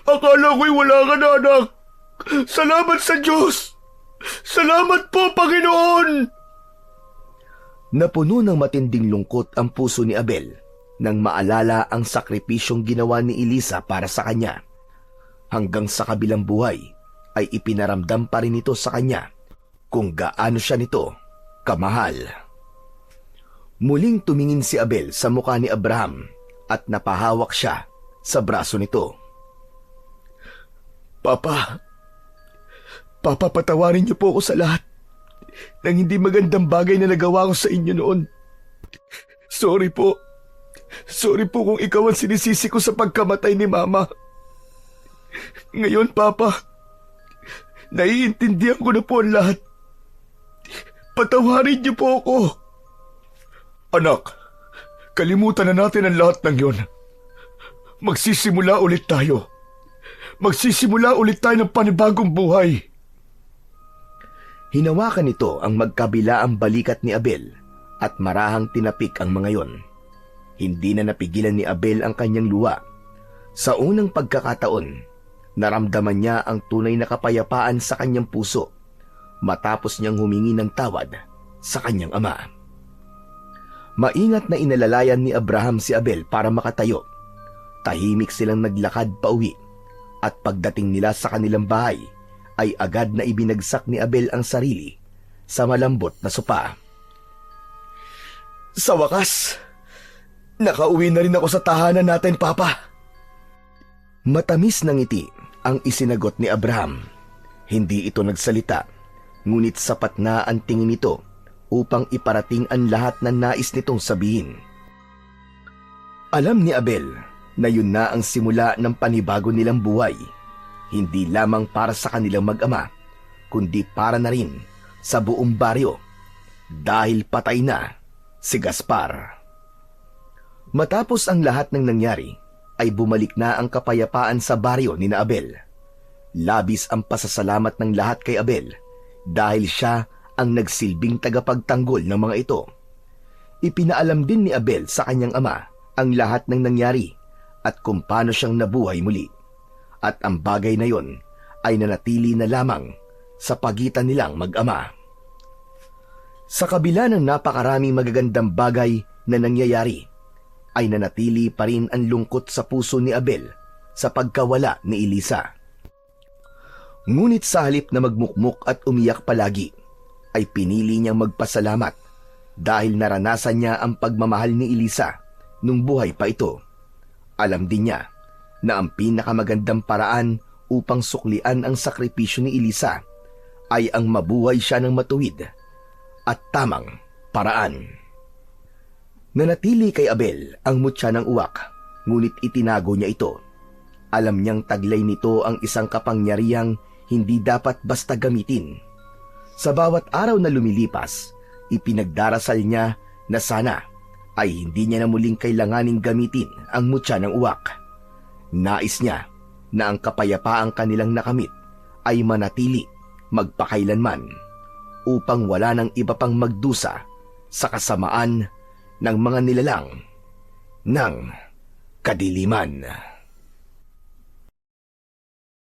Akala ko'y wala ka na, anak! Salamat sa Diyos! Salamat po, Panginoon! Napuno ng matinding lungkot ang puso ni Abel nang maalala ang sakripisyong ginawa ni Elisa para sa kanya. Hanggang sa kabilang buhay ay ipinaramdam pa rin ito sa kanya kung gaano siya nito kamahal. Muling tumingin si Abel sa mukha ni Abraham at napahawak siya sa braso nito. Papa, patawarin niyo po ako sa lahat ng hindi magandang bagay na nagawa ko sa inyo noon. Sorry po kung ikaw ang sinisisi ko sa pagkamatay ni Mama. Ngayon, Papa, naiintindihan ko na po ang lahat. Patawarin niyo po ako. Anak, kalimutan na natin ang lahat ng yon. Magsisimula ulit tayo. Magsisimula ulit tayo ng panibagong buhay. Hinawakan nito ang magkabilaang balikat ni Abel at marahang tinapik ang mga yon. Hindi na napigilan ni Abel ang kanyang luha. Sa unang pagkakataon, naramdaman niya ang tunay na kapayapaan sa kanyang puso matapos niyang humingi ng tawad sa kanyang ama. Maingat na inalalayan ni Abraham si Abel para makatayo. Tahimik silang naglakad pauwi at pagdating nila sa kanilang bahay ay agad na ibinagsak ni Abel ang sarili sa malambot na sopa. Sa wakas, nakauwi na rin ako sa tahanan natin, Papa. Matamis na ngiti ang isinagot ni Abraham. Hindi ito nagsalita, ngunit sapat na ang tingin nito upang iparating ang lahat ng nais nitong sabihin. Alam ni Abel na yun na ang simula ng panibago nilang buhay, hindi lamang para sa kanilang mag-ama, kundi para na rin sa buong baryo, dahil patay na si Gaspar. Matapos ang lahat ng nangyari, ay bumalik na ang kapayapaan sa baryo ni na Abel. Labis ang pasasalamat ng lahat kay Abel dahil siya ang nagsilbing tagapagtanggol ng mga ito. Ipinaalam din ni Abel sa kanyang ama ang lahat ng nangyari at kung paano siyang nabuhay muli. At ang bagay na yon ay nanatili na lamang sa pagitan nilang mag-ama. Sa kabila ng napakaraming magagandang bagay na nangyayari, ay nanatili pa rin ang lungkot sa puso ni Abel sa pagkawala ni Elisa. Ngunit sa halip na magmukmuk at umiyak palagi, ay pinili niyang magpasalamat dahil naranasan niya ang pagmamahal ni Elisa nung buhay pa ito. Alam din niya na ang pinakamagandang paraan upang suklian ang sakripisyo ni Elisa ay ang mabuhay siya ng matuwid at tamang paraan. Nanatili kay Abel ang mutya ng uwak, ngunit itinago niya ito. Alam niyang taglay nito ang isang kapangyarihang hindi dapat basta gamitin. Sa bawat araw na lumilipas, ipinagdarasal niya na sana ay hindi niya na muling kailanganing gamitin ang mutya ng uwak. Nais niya na ang kapayapaang kanilang nakamit ay manatili magpakailanman upang wala nang iba pang magdusa sa kasamaan ng mga nilalang ng kadiliman.